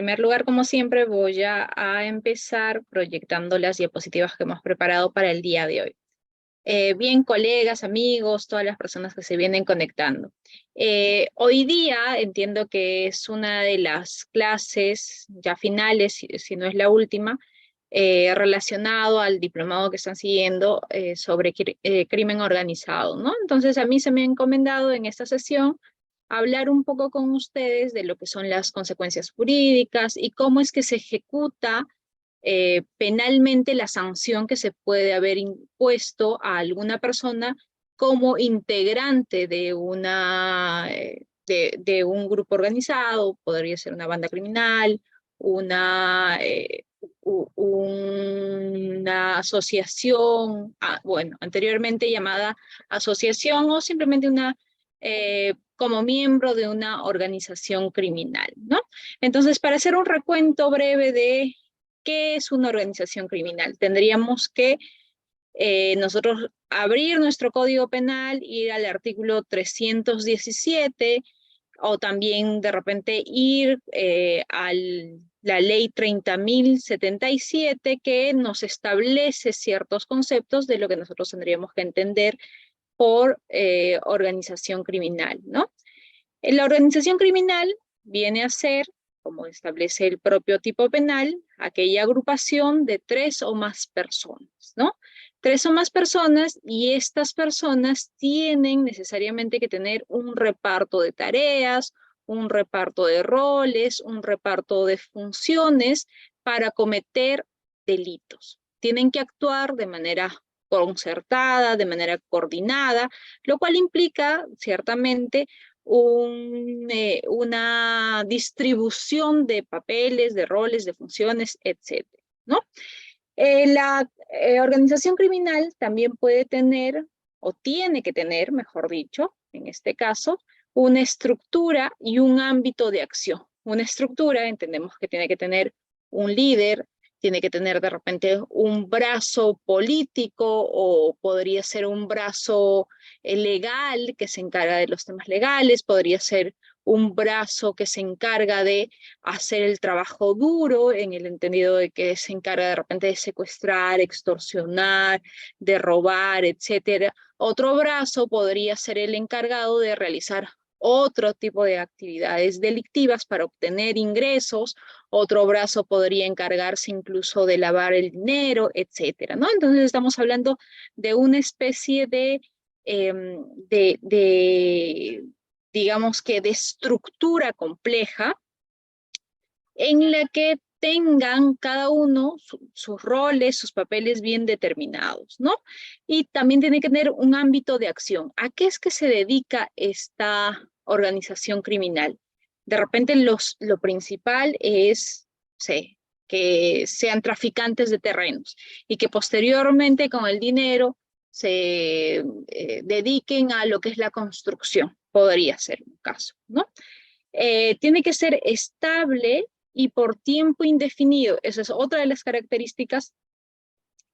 primer lugar, como siempre, voy a empezar proyectando las diapositivas que hemos preparado para el día de hoy. Bien, colegas, amigos, todas las personas que se vienen conectando. Hoy día entiendo que es una de las clases ya finales, si no es la última, relacionado al diplomado que están siguiendo sobre crimen organizado, ¿no? Entonces a mí se me ha encomendado en esta sesión hablar un poco con ustedes de lo que son las consecuencias jurídicas y cómo es que se ejecuta penalmente la sanción que se puede haber impuesto a alguna persona como integrante de de un grupo organizado, podría ser una banda criminal, una asociación, bueno, anteriormente llamada asociación o simplemente como miembro de una organización criminal, ¿no? Entonces, para hacer un recuento breve de ¿qué es una organización criminal? Tendríamos que nosotros abrir nuestro código penal, ir al artículo 317 o también de repente ir a la ley 30.077 que nos establece ciertos conceptos de lo que nosotros tendríamos que entender por organización criminal, ¿no? La organización criminal viene a ser, como establece el propio tipo penal, aquella agrupación de 3 o más personas, ¿no? 3 o más personas y estas personas tienen necesariamente que tener un reparto de tareas, un reparto de roles, un reparto de funciones para cometer delitos. Tienen que actuar de manera concertada, de manera coordinada, lo cual implica ciertamente una distribución de papeles, de roles, de funciones, etcétera, ¿no? La organización criminal también puede tener, o tiene que tener, mejor dicho, en este caso, una estructura y un ámbito de acción. Una estructura, entendemos que tiene que tener un líder, tiene que tener de repente un brazo político o podría ser un brazo legal que se encarga de los temas legales, podría ser un brazo que se encarga de hacer el trabajo duro en el entendido de que se encarga de repente de secuestrar, extorsionar, de robar, etcétera. Otro brazo podría ser el encargado de realizar otro tipo de actividades delictivas para obtener ingresos, otro brazo podría encargarse incluso de lavar el dinero, etcétera, ¿no? Entonces estamos hablando de una especie digamos que de estructura compleja en la que tengan cada uno sus roles, sus papeles bien determinados, ¿no? Y también tiene que tener un ámbito de acción. ¿A qué es que se dedica esta organización criminal? De repente lo principal es, sé, que sean traficantes de terrenos y que posteriormente con el dinero se dediquen a lo que es la construcción. Podría ser un caso, ¿no? Tiene que ser estable y por tiempo indefinido. Esa es otra de las características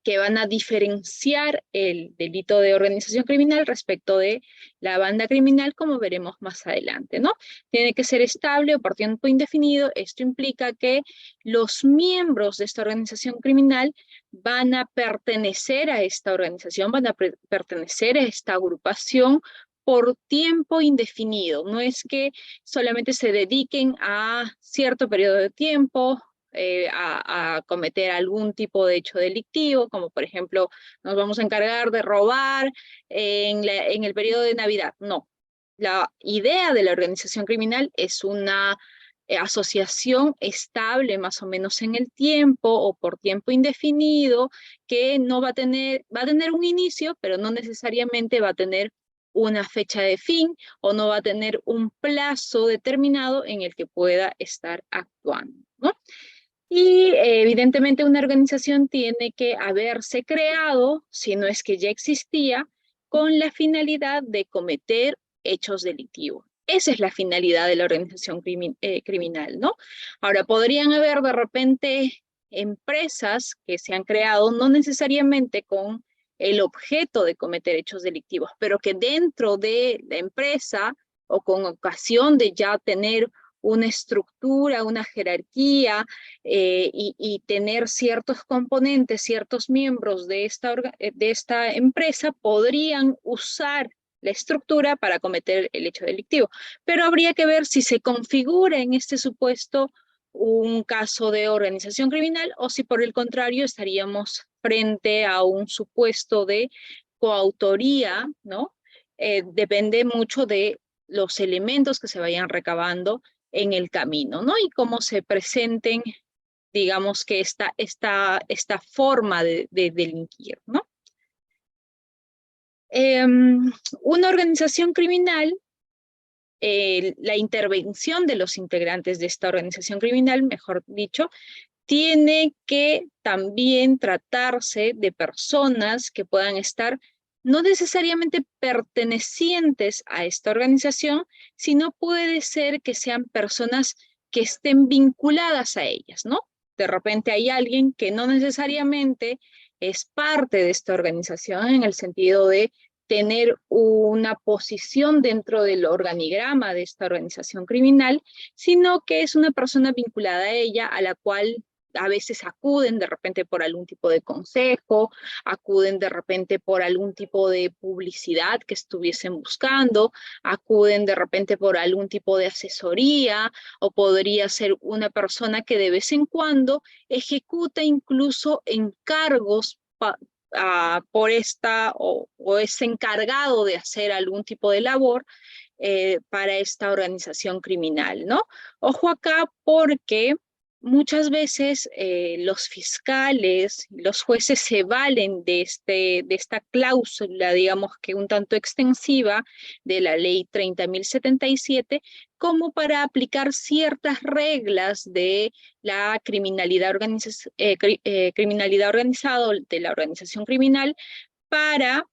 que van a diferenciar el delito de organización criminal respecto de la banda criminal, como veremos más adelante, ¿no? Tiene que ser estable o por tiempo indefinido. Esto implica que los miembros de esta organización criminal van a pertenecer a esta organización, van a pertenecer a esta agrupación por tiempo indefinido. No es que solamente se dediquen a cierto periodo de tiempo, a cometer algún tipo de hecho delictivo, como por ejemplo nos vamos a encargar de robar en el periodo de Navidad. No, la idea de la organización criminal es una asociación estable más o menos en el tiempo o por tiempo indefinido que no va a tener un inicio, pero no necesariamente va a tener una fecha de fin o no va a tener un plazo determinado en el que pueda estar actuando, ¿no? Y evidentemente una organización tiene que haberse creado, si no es que ya existía, con la finalidad de cometer hechos delictivos. Esa es la finalidad de la organización criminal, ¿no? Ahora, podrían haber de repente empresas que se han creado no necesariamente con el objeto de cometer hechos delictivos, pero que dentro de la empresa o con ocasión de ya tener una estructura, una jerarquía y tener ciertos componentes, ciertos miembros de esta empresa podrían usar la estructura para cometer el hecho delictivo. Pero habría que ver si se configura en este supuesto un caso de organización criminal o si por el contrario estaríamos frente a un supuesto de coautoría, ¿no? Depende mucho de los elementos que se vayan recabando en el camino, ¿no? Y cómo se presenten, digamos que esta forma de delinquir, ¿no? Una organización criminal, la intervención de los integrantes de esta organización criminal, mejor dicho, tiene que también tratarse de personas que puedan estar no necesariamente pertenecientes a esta organización, sino puede ser que sean personas que estén vinculadas a ellas, ¿no? De repente hay alguien que no necesariamente es parte de esta organización en el sentido de tener una posición dentro del organigrama de esta organización criminal, sino que es una persona vinculada a ella, a la cual a veces acuden de repente por algún tipo de consejo, acuden de repente por algún tipo de publicidad que estuviesen buscando, acuden de repente por algún tipo de asesoría, o podría ser una persona que de vez en cuando ejecuta incluso encargos por esta o es encargado de hacer algún tipo de labor para esta organización criminal, ¿no? Ojo acá porque muchas veces los fiscales, los jueces se valen de esta cláusula, digamos que un tanto extensiva de la ley 30.077, como para aplicar ciertas reglas de la criminalidad organizada, de la organización criminal, para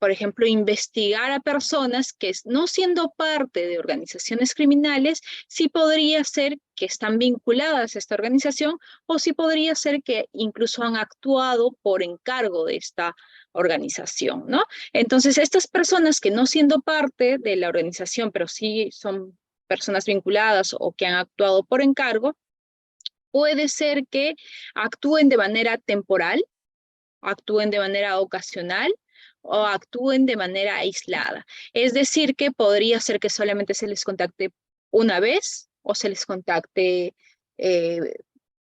por ejemplo, investigar a personas que no siendo parte de organizaciones criminales, sí podría ser que están vinculadas a esta organización o sí podría ser que incluso han actuado por encargo de esta organización, ¿no? Entonces, estas personas que no siendo parte de la organización, pero sí son personas vinculadas o que han actuado por encargo, puede ser que actúen de manera temporal, actúen de manera ocasional o actúen de manera aislada. Es decir, que podría ser que solamente se les contacte una vez o se les contacte eh,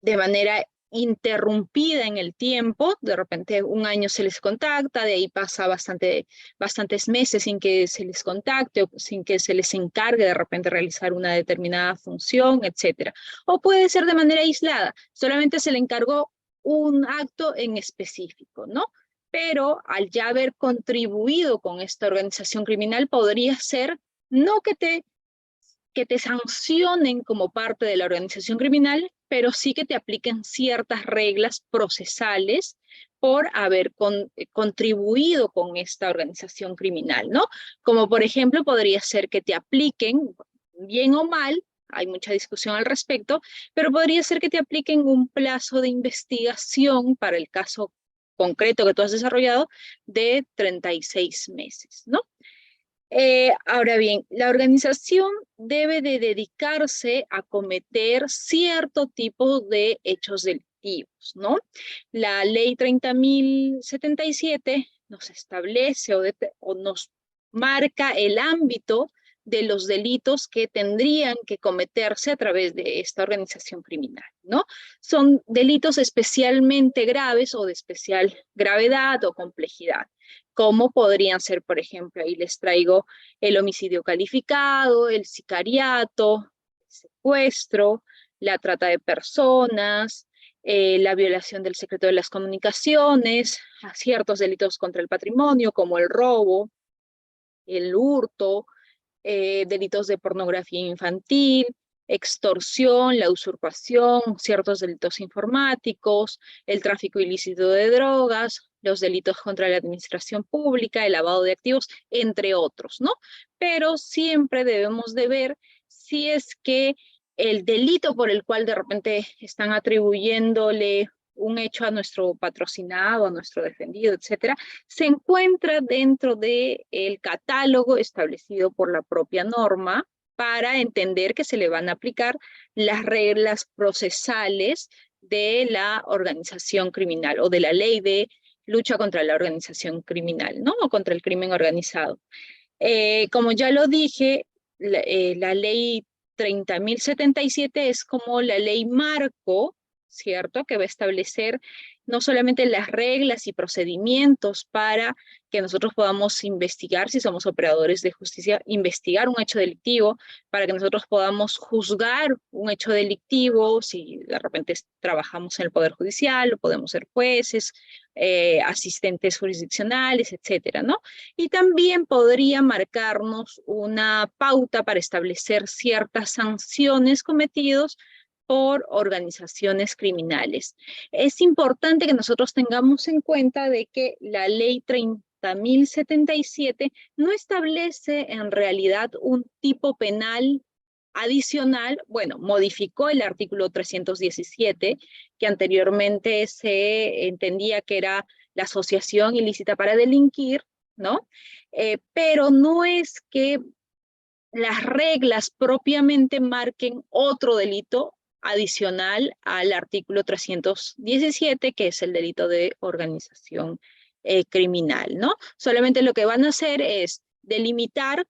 de manera interrumpida en el tiempo, de repente un año se les contacta, de ahí pasa bastantes meses sin que se les contacte o sin que se les encargue de repente realizar una determinada función, etcétera. O puede ser de manera aislada, solamente se le encargó un acto en específico, ¿no? Pero al ya haber contribuido con esta organización criminal, podría ser no que te sancionen como parte de la organización criminal, pero sí que te apliquen ciertas reglas procesales por haber contribuido con esta organización criminal, ¿no? Como por ejemplo, podría ser que te apliquen, bien o mal, hay mucha discusión al respecto, pero podría ser que te apliquen un plazo de investigación para el caso concreto que tú has desarrollado de 36 meses, ¿no? Ahora bien, la organización debe de dedicarse a cometer cierto tipo de hechos delictivos, ¿no? La ley 30.077 nos establece o nos marca el ámbito de los delitos que tendrían que cometerse a través de esta organización criminal, ¿no? Son delitos especialmente graves o de especial gravedad o complejidad, como podrían ser, por ejemplo, ahí les traigo el homicidio calificado, el sicariato, el secuestro, la trata de personas, la violación del secreto de las comunicaciones, a ciertos delitos contra el patrimonio como el robo, el hurto, delitos de pornografía infantil, extorsión, la usurpación, ciertos delitos informáticos, el tráfico ilícito de drogas, los delitos contra la administración pública, el lavado de activos, entre otros, ¿no? Pero siempre debemos de ver si es que el delito por el cual de repente están atribuyéndole un hecho a nuestro patrocinado, a nuestro defendido, etcétera, se encuentra dentro del catálogo establecido por la propia norma, para entender que se le van a aplicar las reglas procesales de la organización criminal o de la ley de lucha contra la organización criminal, ¿no? O contra el crimen organizado. Como ya lo dije, la ley 30.077 es como la ley marco, ¿cierto? Que va a establecer no solamente las reglas y procedimientos para que nosotros podamos investigar, si somos operadores de justicia, investigar un hecho delictivo, para que nosotros podamos juzgar un hecho delictivo, si de repente trabajamos en el Poder Judicial, o podemos ser jueces, asistentes jurisdiccionales, etcétera, ¿no? Y también podría marcarnos una pauta para establecer ciertas sanciones cometidas por organizaciones criminales. Es importante que nosotros tengamos en cuenta de que la ley 30.077 no establece en realidad un tipo penal adicional, bueno, modificó el artículo 317, que anteriormente se entendía que era la asociación ilícita para delinquir, ¿no? Pero no es que las reglas propiamente marquen otro delito adicional al artículo 317, que es el delito de organización criminal, ¿no? Solamente lo que van a hacer es delimitar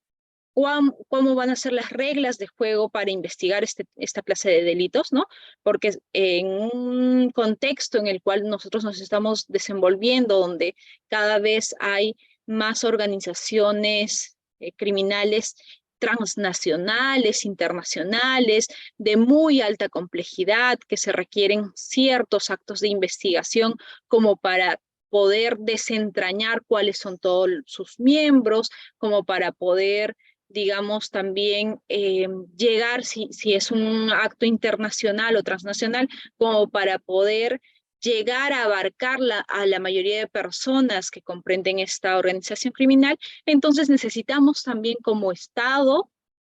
cómo van a ser las reglas de juego para investigar esta clase de delitos, ¿no? Porque en un contexto en el cual nosotros nos estamos desenvolviendo, donde cada vez hay más organizaciones criminales transnacionales, internacionales, de muy alta complejidad, que se requieren ciertos actos de investigación como para poder desentrañar cuáles son todos sus miembros, como para poder, digamos, también llegar, si es un acto internacional o transnacional, como para poder llegar a abarcar a la mayoría de personas que comprenden esta organización criminal. Entonces necesitamos también como Estado,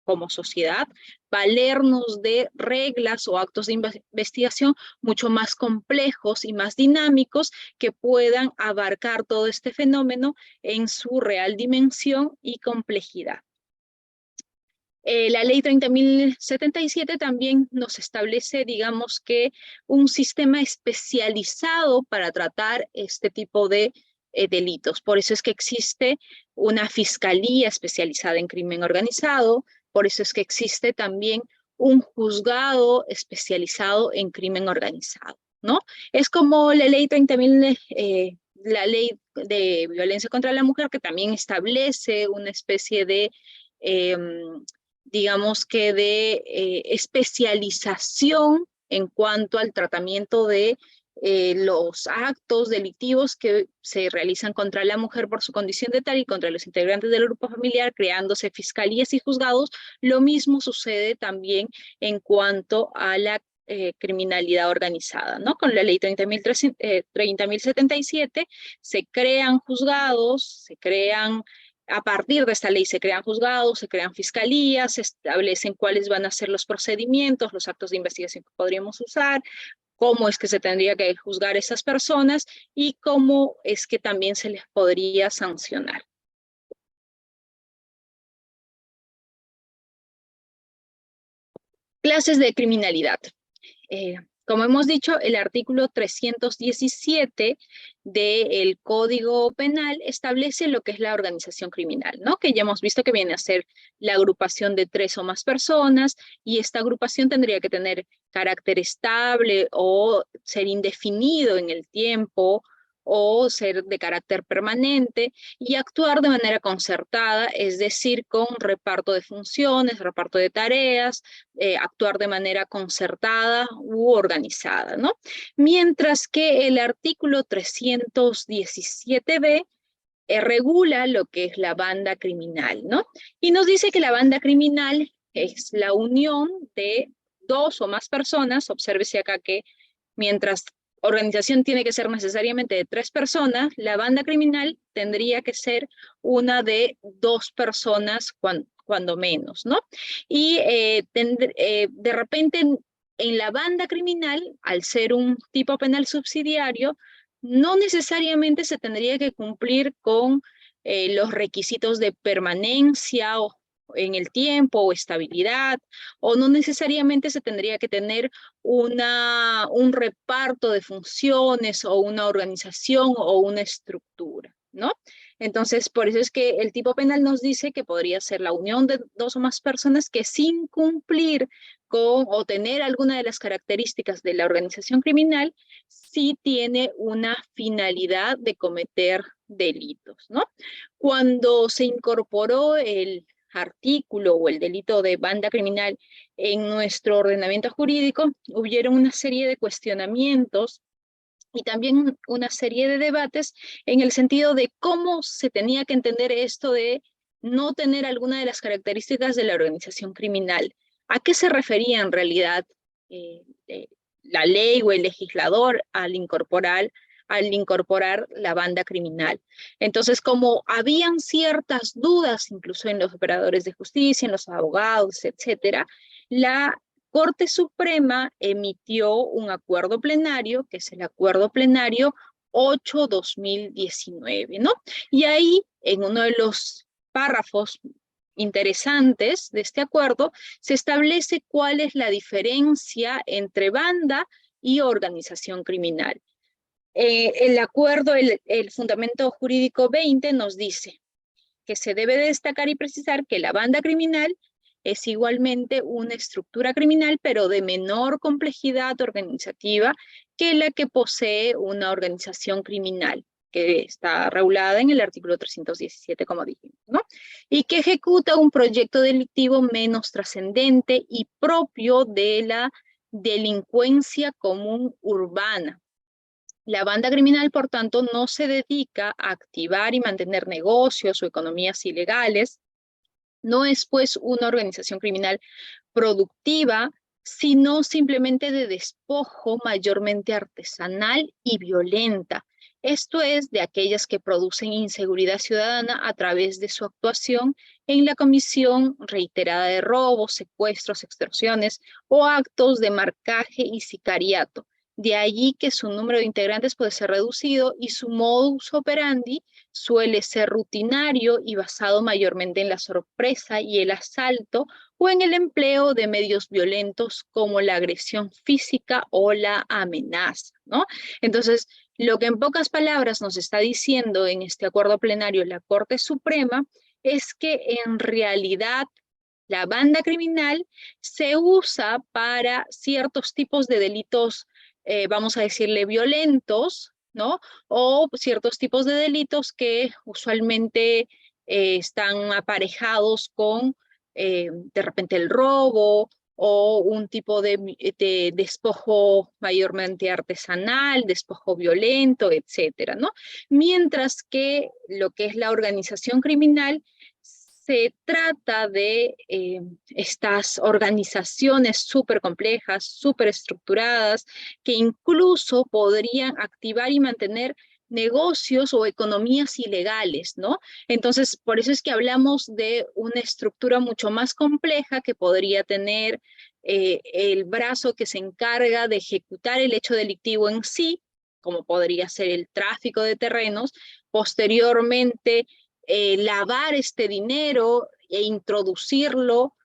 como sociedad, valernos de reglas o actos de investigación mucho más complejos y más dinámicos que puedan abarcar todo este fenómeno en su real dimensión y complejidad. La ley 30.077 también nos establece, digamos que, un sistema especializado para tratar este tipo de delitos. Por eso es que existe una fiscalía especializada en crimen organizado, por eso es que existe también un juzgado especializado en crimen organizado, ¿no? Es como la ley 30.000, la ley de violencia contra la mujer, que también establece una especie de digamos que de especialización en cuanto al tratamiento de los actos delictivos que se realizan contra la mujer por su condición de tal y contra los integrantes del grupo familiar, creándose fiscalías y juzgados. Lo mismo sucede también en cuanto a la criminalidad organizada, ¿no? Con la ley 30.077 se crean juzgados, se crean a partir de esta ley se crean juzgados, se crean fiscalías, se establecen cuáles van a ser los procedimientos, los actos de investigación que podríamos usar, cómo es que se tendría que juzgar a esas personas y cómo es que también se les podría sancionar. Clases de criminalidad. Como hemos dicho, el artículo 317 del Código Penal establece lo que es la organización criminal, ¿no? Que ya hemos visto que viene a ser la agrupación de 3 o más personas, y esta agrupación tendría que tener carácter estable o ser indefinido en el tiempo, o ser de carácter permanente, y actuar de manera concertada, es decir, con reparto de funciones, reparto de tareas, actuar de manera concertada u organizada, ¿no? Mientras que el artículo 317b regula lo que es la banda criminal, ¿no? Y nos dice que la banda criminal es la unión de 2 o más personas. Obsérvese acá que mientras organización tiene que ser necesariamente de 3 personas, la banda criminal tendría que ser una de 2 personas cuando menos, ¿no? Y de repente en la banda criminal, al ser un tipo penal subsidiario, no necesariamente se tendría que cumplir con los requisitos de permanencia en el tiempo o estabilidad, o no necesariamente se tendría que tener un reparto de funciones o una organización o una estructura, ¿no? Entonces, por eso es que el tipo penal nos dice que podría ser la unión de dos o más personas que sin cumplir con o tener alguna de las características de la organización criminal, sí tiene una finalidad de cometer delitos, ¿no? Cuando se incorporó el artículo o el delito de banda criminal en nuestro ordenamiento jurídico, hubieron una serie de cuestionamientos y también una serie de debates en el sentido de cómo se tenía que entender esto de no tener alguna de las características de la organización criminal. ¿A qué se refería en realidad eh, eh, la ley o el legislador al incorporar la banda criminal? Entonces, como habían ciertas dudas, incluso en los operadores de justicia, en los abogados, etcétera, la Corte Suprema emitió un acuerdo plenario, que es el acuerdo plenario 8/2019, ¿no? Y ahí, en uno de los párrafos interesantes de este acuerdo, se establece cuál es la diferencia entre banda y organización criminal. El acuerdo, el fundamento jurídico 20 nos dice que se debe destacar y precisar que la banda criminal es igualmente una estructura criminal, pero de menor complejidad organizativa que la que posee una organización criminal, que está regulada en el artículo 317, como dijimos, ¿no? Y que ejecuta un proyecto delictivo menos trascendente y propio de la delincuencia común urbana. La banda criminal, por tanto, no se dedica a activar y mantener negocios o economías ilegales. No es, pues, una organización criminal productiva, sino simplemente de despojo mayormente artesanal y violenta. Esto es, de aquellas que producen inseguridad ciudadana a través de su actuación en la comisión reiterada de robos, secuestros, extorsiones o actos de marcaje y sicariato. De allí que su número de integrantes puede ser reducido y su modus operandi suele ser rutinario y basado mayormente en la sorpresa y el asalto o en el empleo de medios violentos como la agresión física o la amenaza, ¿no? Entonces, lo que en pocas palabras nos está diciendo en este acuerdo plenario la Corte Suprema es que en realidad la banda criminal se usa para ciertos tipos de delitos, vamos a decirle, violentos, ¿no? O ciertos tipos de delitos que usualmente están aparejados con de repente el robo o un tipo de despojo mayormente artesanal, despojo violento, etcétera, ¿no? Mientras que lo que es la organización criminal se trata de estas organizaciones súper complejas, súper estructuradas, que incluso podrían activar y mantener negocios o economías ilegales, ¿no? Entonces, por eso es que hablamos de una estructura mucho más compleja que podría tener el brazo que se encarga de ejecutar el hecho delictivo en sí, como podría ser el tráfico de terrenos, posteriormente lavar este dinero e introducirlo,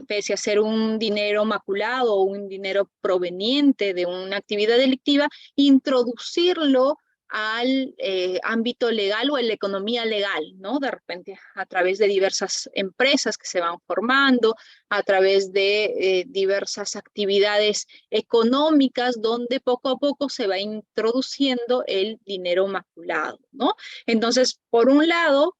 pese a ser un dinero maculado o un dinero proveniente de una actividad delictiva, introducirlo al ámbito legal o a la economía legal, ¿no? De repente a través de diversas empresas que se van formando, a través de diversas actividades económicas donde poco a poco se va introduciendo el dinero maculado, ¿no? Entonces, por un lado,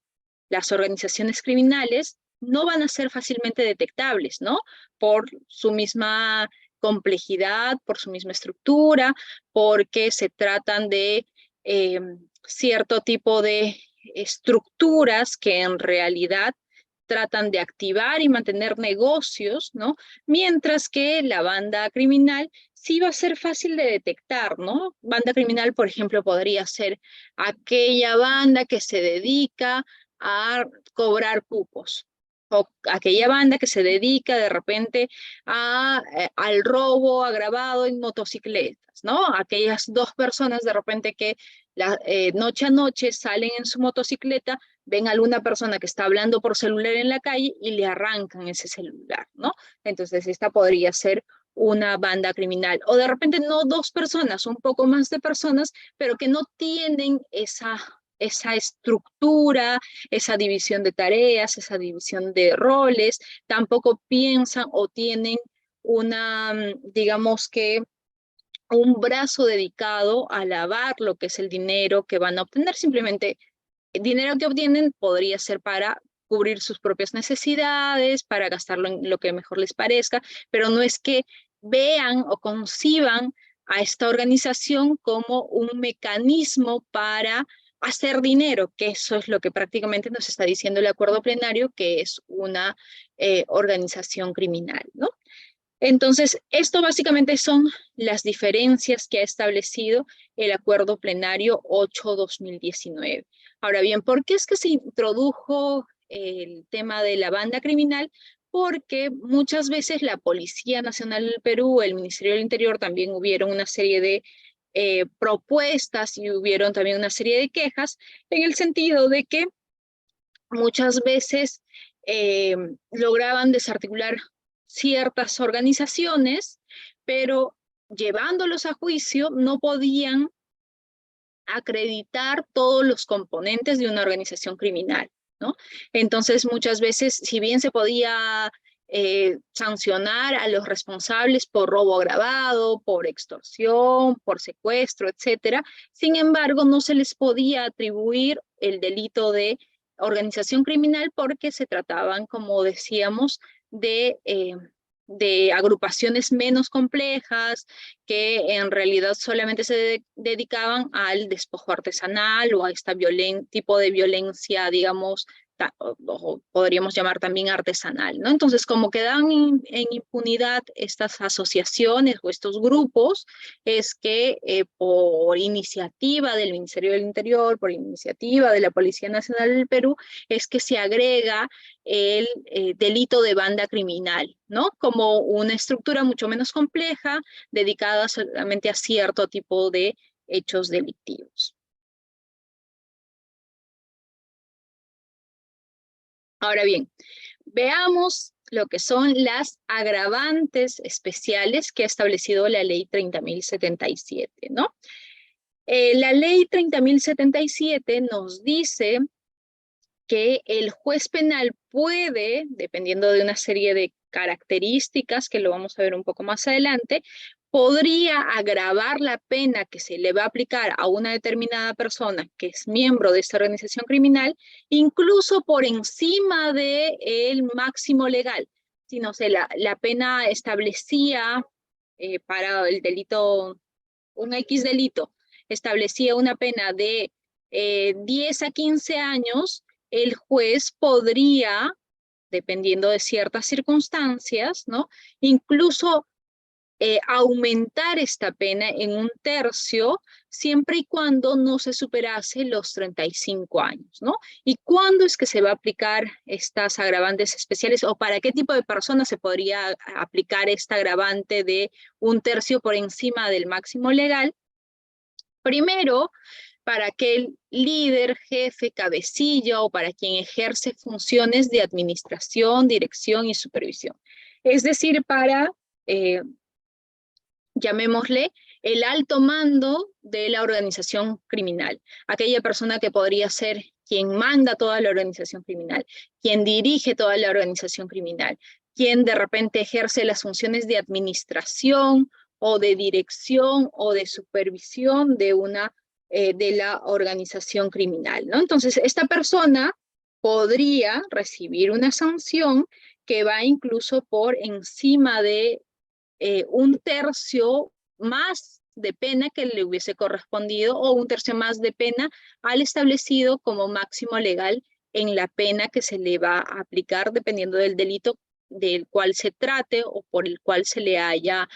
las organizaciones criminales no van a ser fácilmente detectables, ¿no? Por su misma complejidad, por su misma estructura, porque se tratan de eh, cierto tipo de estructuras que en realidad tratan de activar y mantener negocios, ¿no? Mientras que la banda criminal sí va a ser fácil de detectar, ¿no? Banda criminal, por ejemplo, podría ser aquella banda que se dedica a cobrar cupos, o aquella banda que se dedica de repente al robo agravado en motocicletas, ¿no? Aquellas dos personas de repente que noche a noche salen en su motocicleta ven a alguna persona que está hablando por celular en la calle y le arrancan ese celular, ¿no? Entonces esta podría ser una banda criminal. O de repente no dos personas, un poco más de personas, pero que no tienen esa estructura, esa división de tareas, esa división de roles, tampoco piensan o tienen una, digamos que un brazo dedicado a lavar lo que es el dinero que van a obtener. Simplemente el dinero que obtienen podría ser para cubrir sus propias necesidades, para gastarlo en lo que mejor les parezca, pero no es que vean o conciban a esta organización como un mecanismo para hacer dinero, que eso es lo que prácticamente nos está diciendo el acuerdo plenario, que es una organización criminal, ¿no? Entonces, esto básicamente son las diferencias que ha establecido el Acuerdo Plenario 8/2019. Ahora bien, ¿por qué es que se introdujo el tema de la banda criminal? Porque muchas veces la Policía Nacional del Perú, el Ministerio del Interior, también hubieron una serie de propuestas y hubieron también una serie de quejas en el sentido de que muchas veces lograban desarticular ciertas organizaciones, pero llevándolos a juicio no podían acreditar todos los componentes de una organización criminal, ¿no? Entonces, muchas veces, si bien se podía sancionar a los responsables por robo agravado, por extorsión, por secuestro, etcétera, sin embargo, no se les podía atribuir el delito de organización criminal porque se trataban, como decíamos, de agrupaciones menos complejas que en realidad solamente se dedicaban al despojo artesanal o a este tipo de violencia, digamos, o podríamos llamar también artesanal, ¿no? Entonces, como quedan en impunidad estas asociaciones o estos grupos, es que por iniciativa del Ministerio del Interior, por iniciativa de la Policía Nacional del Perú, es que se agrega el delito de banda criminal, ¿no? Como una estructura mucho menos compleja, dedicada solamente a cierto tipo de hechos delictivos. Ahora bien, veamos lo que son las agravantes especiales que ha establecido la ley 30.077, ¿no? La ley 30.077 nos dice que el juez penal puede, dependiendo de una serie de características que lo vamos a ver un poco más adelante, podría agravar la pena que se le va a aplicar a una determinada persona que es miembro de esta organización criminal, incluso por encima del máximo legal. Si no sé, la pena establecía para el delito, un X delito, establecía una pena de 10 a 15 años, el juez podría, dependiendo de ciertas circunstancias, ¿no? Incluso aumentar esta pena en un tercio, siempre y cuando no se superase los 35 años, ¿no? ¿Y cuándo es que se va a aplicar estas agravantes especiales o para qué tipo de personas se podría aplicar esta agravante de un tercio por encima del máximo legal? Primero, para aquel líder, jefe, cabecilla o para quien ejerce funciones de administración, dirección y supervisión. Es decir, para, llamémosle, el alto mando de la organización criminal. Aquella persona que podría ser quien manda toda la organización criminal, quien dirige toda la organización criminal, quien de repente ejerce las funciones de administración o de dirección o de supervisión de la organización criminal, ¿no? Entonces, esta persona podría recibir una sanción que va incluso por encima de un tercio más de pena que le hubiese correspondido o un tercio más de pena al establecido como máximo legal en la pena que se le va a aplicar dependiendo del delito del cual se trate o por el cual se le haya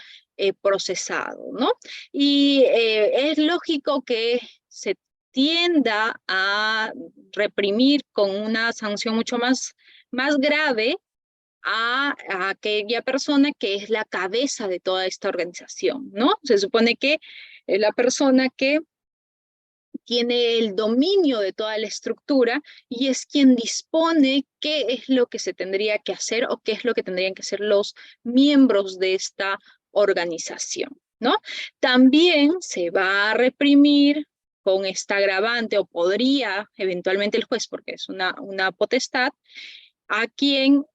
procesado, ¿no? Y es lógico que se tienda a reprimir con una sanción mucho más grave a aquella persona que es la cabeza de toda esta organización, ¿no? Se supone que la persona que tiene el dominio de toda la estructura y es quien dispone qué es lo que se tendría que hacer o qué es lo que tendrían que hacer los miembros de esta organización, ¿no? También se va a reprimir con esta agravante, o podría eventualmente el juez, porque es una potestad, a quien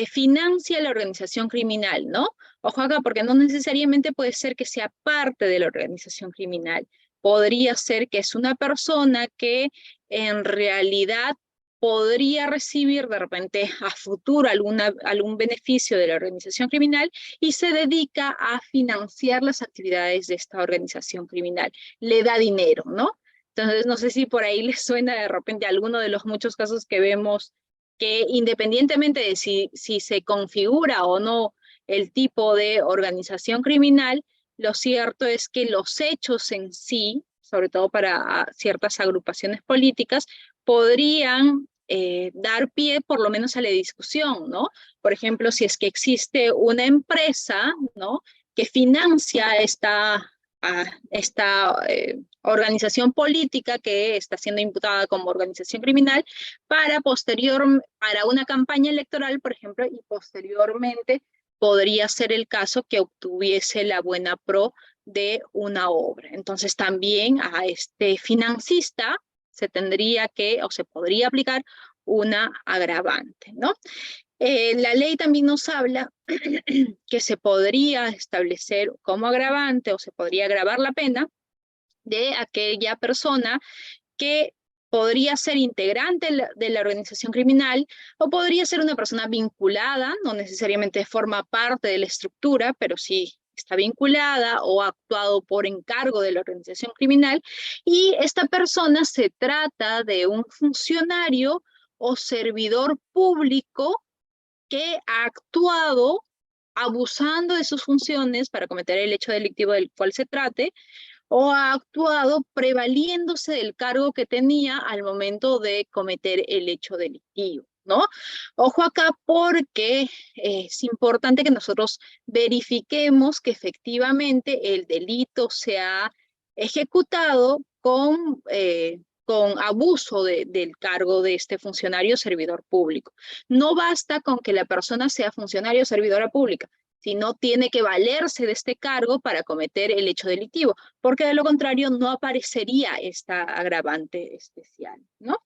financia la organización criminal, ¿no? Ojo acá, porque no necesariamente puede ser que sea parte de la organización criminal. Podría ser que es una persona que en realidad podría recibir de repente a futuro algún beneficio de la organización criminal y se dedica a financiar las actividades de esta organización criminal. Le da dinero, ¿no? Entonces, no sé si por ahí les suena de repente alguno de los muchos casos que vemos que independientemente de si se configura o no el tipo de organización criminal, lo cierto es que los hechos en sí, sobre todo para ciertas agrupaciones políticas, podrían dar pie por lo menos a la discusión, ¿no? Por ejemplo, si es que existe una empresa, ¿no?, que financia esta organización política que está siendo imputada como organización criminal para una campaña electoral, por ejemplo, y posteriormente podría ser el caso que obtuviese la buena pro de una obra. Entonces también a este financista se tendría que, o se podría aplicar una agravante, ¿no? La ley también nos habla que se podría establecer como agravante o se podría agravar la pena de aquella persona que podría ser integrante de la organización criminal o podría ser una persona vinculada, no necesariamente forma parte de la estructura, pero sí está vinculada o ha actuado por encargo de la organización criminal, y esta persona se trata de un funcionario o servidor público que ha actuado abusando de sus funciones para cometer el hecho delictivo del cual se trate, o ha actuado prevaliéndose del cargo que tenía al momento de cometer el hecho delictivo, ¿no? Ojo acá, porque es importante que nosotros verifiquemos que efectivamente el delito se ha ejecutado con abuso del cargo de este funcionario servidor público. No basta con que la persona sea funcionario o servidora pública, sino tiene que valerse de este cargo para cometer el hecho delictivo, porque de lo contrario no aparecería esta agravante especial, ¿no?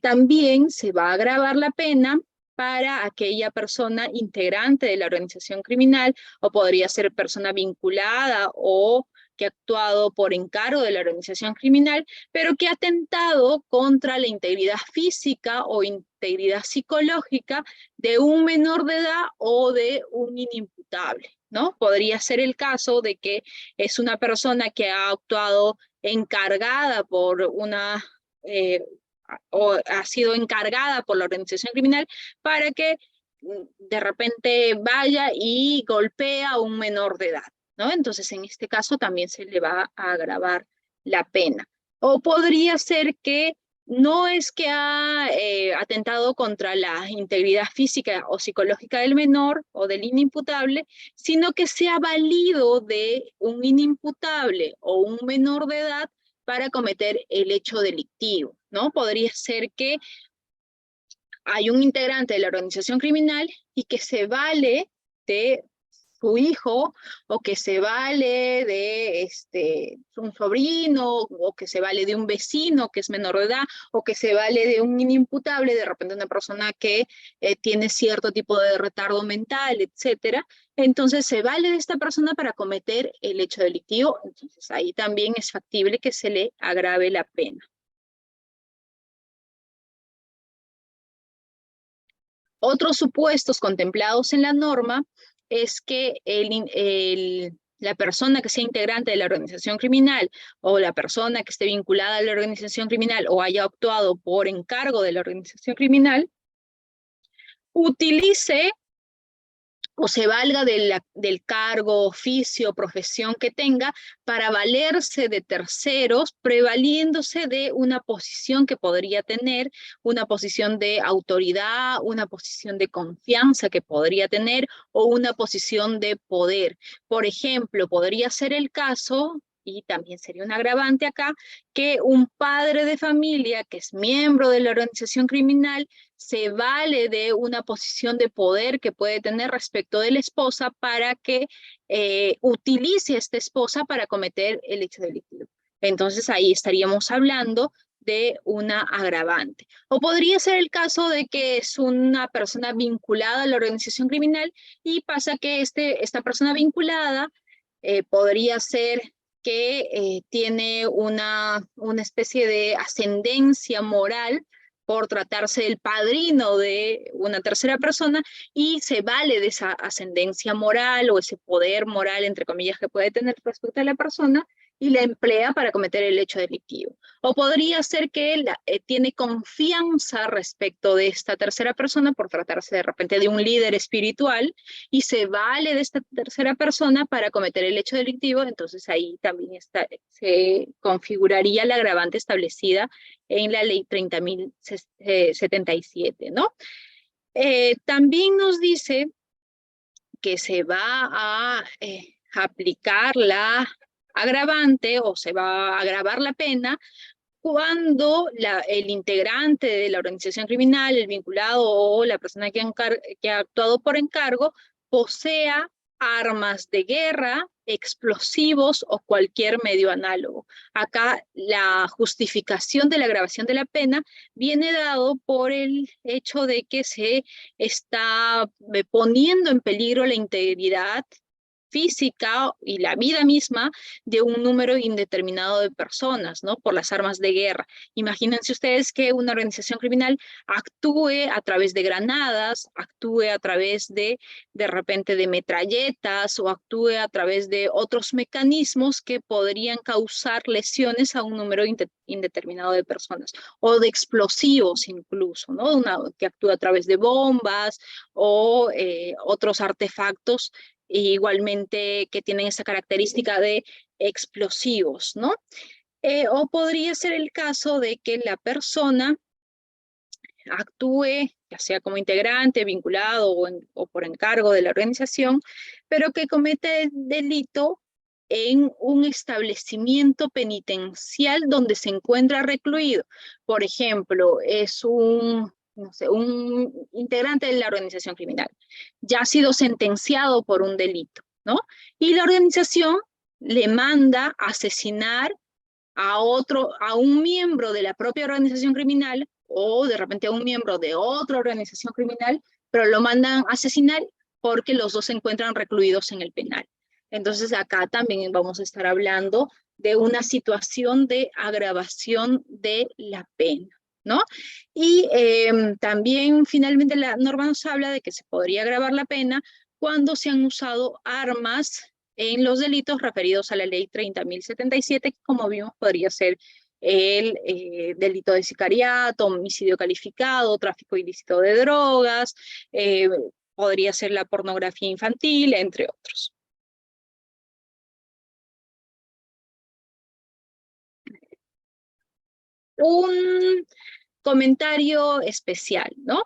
También se va a agravar la pena para aquella persona integrante de la organización criminal, o podría ser persona vinculada o que ha actuado por encargo de la organización criminal, pero que ha atentado contra la integridad física o integridad psicológica de un menor de edad o de un inimputable, ¿no? Podría ser el caso de que es una persona que ha actuado encargada por o ha sido encargada por la organización criminal para que de repente vaya y golpea a un menor de edad, ¿no? Entonces, en este caso también se le va a agravar la pena. O podría ser que no es que ha atentado contra la integridad física o psicológica del menor o del inimputable, sino que se ha valido de un inimputable o un menor de edad para cometer el hecho delictivo, ¿no? Podría ser que hay un integrante de la organización criminal y que se vale de su hijo, o que se vale de un sobrino, o que se vale de un vecino que es menor de edad, o que se vale de un inimputable, de repente una persona que tiene cierto tipo de retardo mental, etcétera. Entonces se vale de esta persona para cometer el hecho delictivo. Entonces ahí también es factible que se le agrave la pena. Otros supuestos contemplados en la norma es que la persona que sea integrante de la organización criminal, o la persona que esté vinculada a la organización criminal o haya actuado por encargo de la organización criminal, utilice o se valga del cargo, oficio, profesión que tenga para valerse de terceros, prevaliéndose de una posición que podría tener, una posición de autoridad, una posición de confianza que podría tener, o una posición de poder. Por ejemplo, podría ser el caso y también sería un agravante acá, que un padre de familia que es miembro de la organización criminal se vale de una posición de poder que puede tener respecto de la esposa para que utilice a esta esposa para cometer el hecho delictivo. Entonces ahí estaríamos hablando de una agravante. O podría ser el caso de que es una persona vinculada a la organización criminal y pasa que esta persona vinculada podría ser que tiene una especie de ascendencia moral por tratarse del padrino de una tercera persona y se vale de esa ascendencia moral o ese poder moral, entre comillas, que puede tener respecto a la persona y la emplea para cometer el hecho delictivo. O podría ser que él tiene confianza respecto de esta tercera persona por tratarse de repente de un líder espiritual y se vale de esta tercera persona para cometer el hecho delictivo, entonces ahí también se configuraría la agravante establecida en la ley 30.077, ¿no? También nos dice que se va a aplicar la agravante o se va a agravar la pena cuando el integrante de la organización criminal, el vinculado o la persona que ha actuado por encargo, posea armas de guerra, explosivos o cualquier medio análogo. Acá la justificación de la agravación de la pena viene dado por el hecho de que se está poniendo en peligro la integridad física y la vida misma de un número indeterminado de personas, ¿no? Por las armas de guerra. Imagínense ustedes que una organización criminal actúe a través de granadas, actúe a través de repente, de metralletas o actúe a través de otros mecanismos que podrían causar lesiones a un número indeterminado de personas, o de explosivos incluso, ¿no? Que actúa a través de bombas o otros artefactos igualmente que tienen esa característica de explosivos, ¿no? O podría ser el caso de que la persona actúe, ya sea como integrante, vinculado o por encargo de la organización, pero que comete el delito en un establecimiento penitencial donde se encuentra recluido. Por ejemplo, es no sé, un integrante de la organización criminal. Ya ha sido sentenciado por un delito, ¿no? Y la organización le manda asesinar a un miembro de la propia organización criminal o de repente a un miembro de otra organización criminal, pero lo mandan a asesinar porque los dos se encuentran recluidos en el penal. Entonces acá también vamos a estar hablando de una situación de agravación de la pena, ¿no? Y también finalmente la norma nos habla de que se podría agravar la pena cuando se han usado armas en los delitos referidos a la ley 30.077, que como vimos podría ser el delito de sicariato, homicidio calificado, tráfico ilícito de drogas, podría ser la pornografía infantil, entre otros. Un comentario especial, ¿no?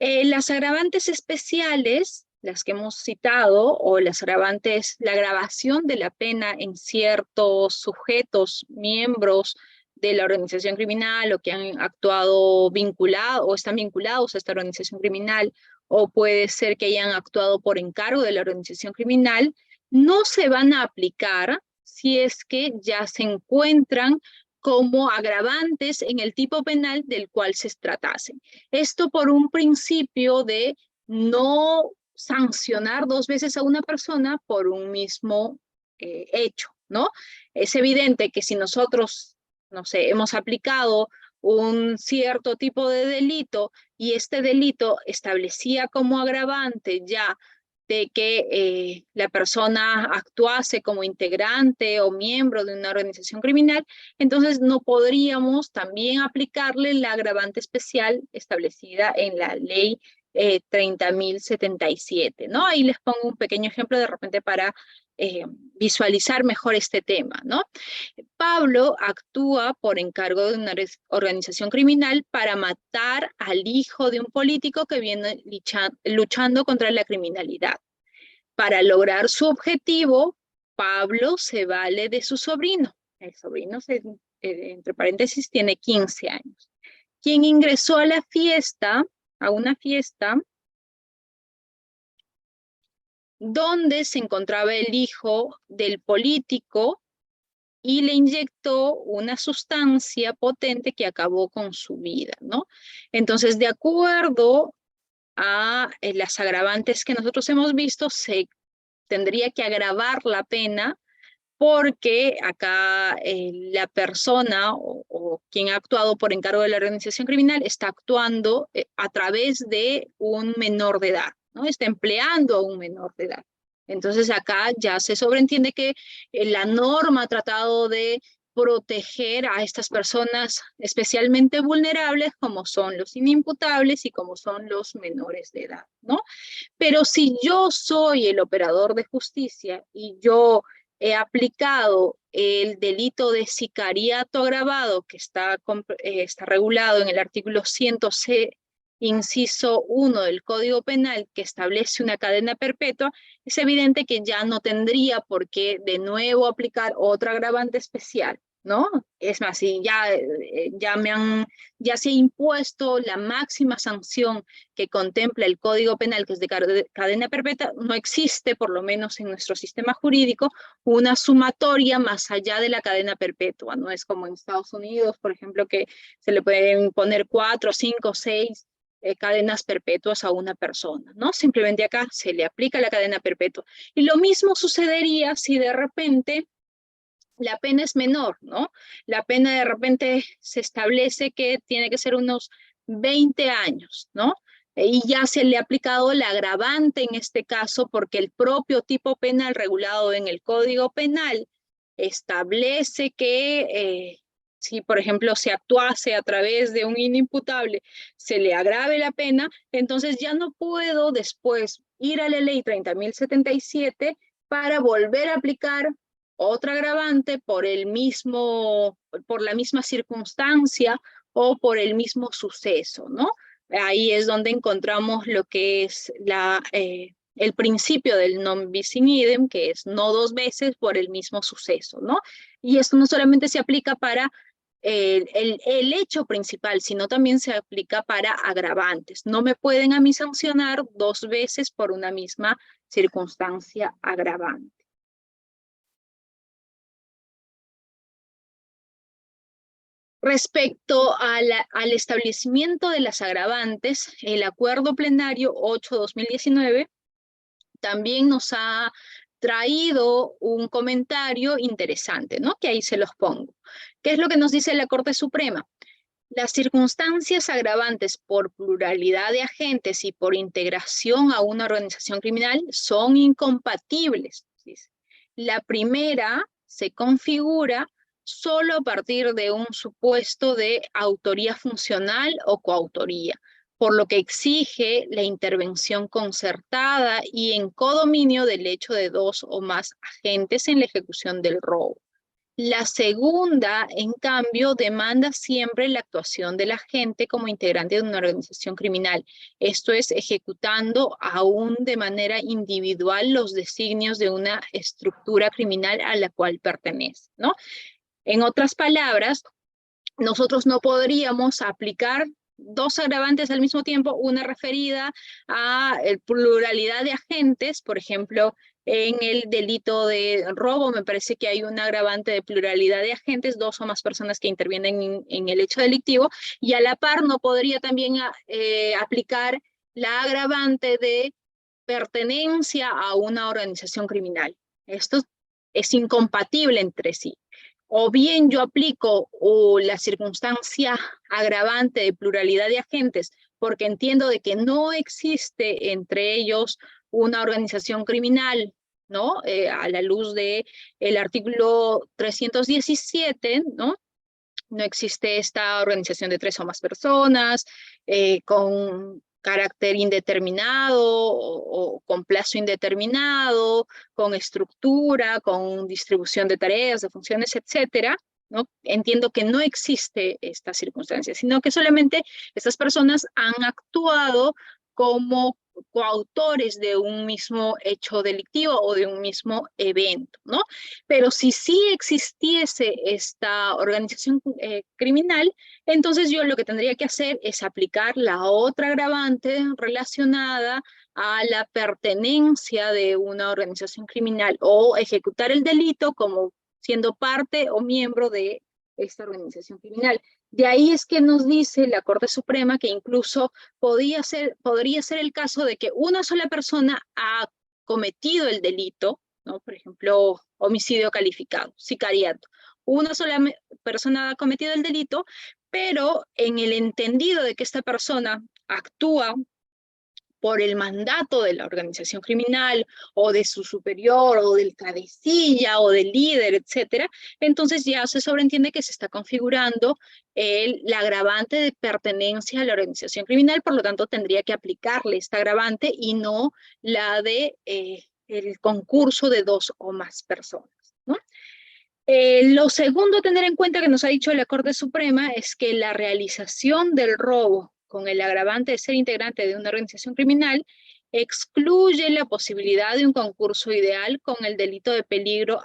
Las agravantes especiales, las que hemos citado, o las agravantes, la agravación de la pena en ciertos sujetos, miembros de la organización criminal o que han actuado vinculados o están vinculados a esta organización criminal, o puede ser que hayan actuado por encargo de la organización criminal, no se van a aplicar si es que ya se encuentran como agravantes en el tipo penal del cual se tratasen. Esto por un principio de no sancionar dos veces a una persona por un mismo hecho, ¿no? Es evidente que si nosotros, no sé, hemos aplicado un cierto tipo de delito y este delito establecía como agravante ya de que la persona actuase como integrante o miembro de una organización criminal, entonces no podríamos también aplicarle la agravante especial establecida en la ley 30.077, ¿no? Ahí les pongo un pequeño ejemplo de repente para visualizar mejor este tema, ¿no? Pablo actúa por encargo de una organización criminal para matar al hijo de un político que viene luchando contra la criminalidad. Para lograr su objetivo, Pablo se vale de su sobrino. El sobrino, entre paréntesis, tiene 15 años. Quien ingresó a la fiesta, a una fiesta, donde se encontraba el hijo del político y le inyectó una sustancia potente que acabó con su vida, ¿no? Entonces, de acuerdo a las agravantes que nosotros hemos visto, se tendría que agravar la pena porque acá la persona o quien ha actuado por encargo de la organización criminal está actuando a través de un menor de edad, ¿no? Está empleando a un menor de edad. Entonces acá ya se sobreentiende que la norma ha tratado de proteger a estas personas especialmente vulnerables como son los inimputables y como son los menores de edad, ¿no? Pero si yo soy el operador de justicia y yo he aplicado el delito de sicariato agravado que está regulado en el artículo 100C, inciso 1 del Código Penal, que establece una cadena perpetua, es evidente que ya no tendría por qué de nuevo aplicar otra agravante especial, ¿no? Es más, si ya se ha impuesto la máxima sanción que contempla el Código Penal, que es de cadena perpetua, no existe, por lo menos en nuestro sistema jurídico, una sumatoria más allá de la cadena perpetua. No es como en Estados Unidos, por ejemplo, que se le pueden poner 4, 5, 6 cadenas perpetuas a una persona, ¿no? Simplemente acá se le aplica la cadena perpetua. Y lo mismo sucedería si de repente la pena es menor, ¿no? La pena de repente se establece que tiene que ser unos 20 años, ¿no? Y ya se le ha aplicado la agravante en este caso porque el propio tipo penal regulado en el Código Penal establece que si, por ejemplo, se actuase a través de un inimputable, se le agrave la pena, entonces ya no puedo después ir a la ley 30.077 para volver a aplicar otra agravante por la misma circunstancia o por el mismo suceso, ¿no? Ahí es donde encontramos lo que es el principio del non bis in idem, que es no dos veces por el mismo suceso, ¿no? Y esto no solamente se aplica para el hecho principal, sino también se aplica para agravantes. No me pueden a mí sancionar dos veces por una misma circunstancia agravante. Respecto al establecimiento de las agravantes, el acuerdo plenario 8/2019 también nos ha traído un comentario interesante, ¿no? Que ahí se los pongo. ¿Qué es lo que nos dice la Corte Suprema? Las circunstancias agravantes por pluralidad de agentes y por integración a una organización criminal son incompatibles. La primera se configura solo a partir de un supuesto de autoría funcional o coautoría, por lo que exige la intervención concertada y en codominio del hecho de dos o más agentes en la ejecución del robo. La segunda, en cambio, demanda siempre la actuación del agente como integrante de una organización criminal. Esto es, ejecutando aún de manera individual los designios de una estructura criminal a la cual pertenece, ¿no? En otras palabras, nosotros no podríamos aplicar dos agravantes al mismo tiempo, una referida a pluralidad de agentes, por ejemplo, en el delito de robo me parece que hay un agravante de pluralidad de agentes, dos o más personas que intervienen en el hecho delictivo, y a la par no podría también aplicar la agravante de pertenencia a una organización criminal. Esto es incompatible entre sí. O bien yo aplico la circunstancia agravante de pluralidad de agentes porque entiendo de que no existe entre ellos una organización criminal, ¿no? A la luz del artículo 317, ¿no? No existe esta organización de tres o más personas con carácter indeterminado o con plazo indeterminado, con estructura, con distribución de tareas, de funciones, etcétera, ¿no? Entiendo que no existe esta circunstancia, sino que solamente estas personas han actuado como coautores de un mismo hecho delictivo o de un mismo evento, ¿no? Pero si sí existiese esta organización criminal, entonces yo lo que tendría que hacer es aplicar la otra agravante relacionada a la pertenencia de una organización criminal o ejecutar el delito como siendo parte o miembro de esta organización criminal. De ahí es que nos dice la Corte Suprema que incluso podría ser el caso de que una sola persona ha cometido el delito, ¿no? Por ejemplo, homicidio calificado, sicariato. Una sola persona ha cometido el delito, pero en el entendido de que esta persona actúa por el mandato de la organización criminal o de su superior o del cabecilla o del líder, etcétera, entonces ya se sobreentiende que se está configurando la agravante de pertenencia a la organización criminal, por lo tanto tendría que aplicarle esta agravante y no la de el concurso de dos o más personas, ¿no? Lo segundo a tener en cuenta que nos ha dicho la Corte Suprema es que la realización del robo con el agravante de ser integrante de una organización criminal excluye la posibilidad de un concurso ideal con el delito de peligro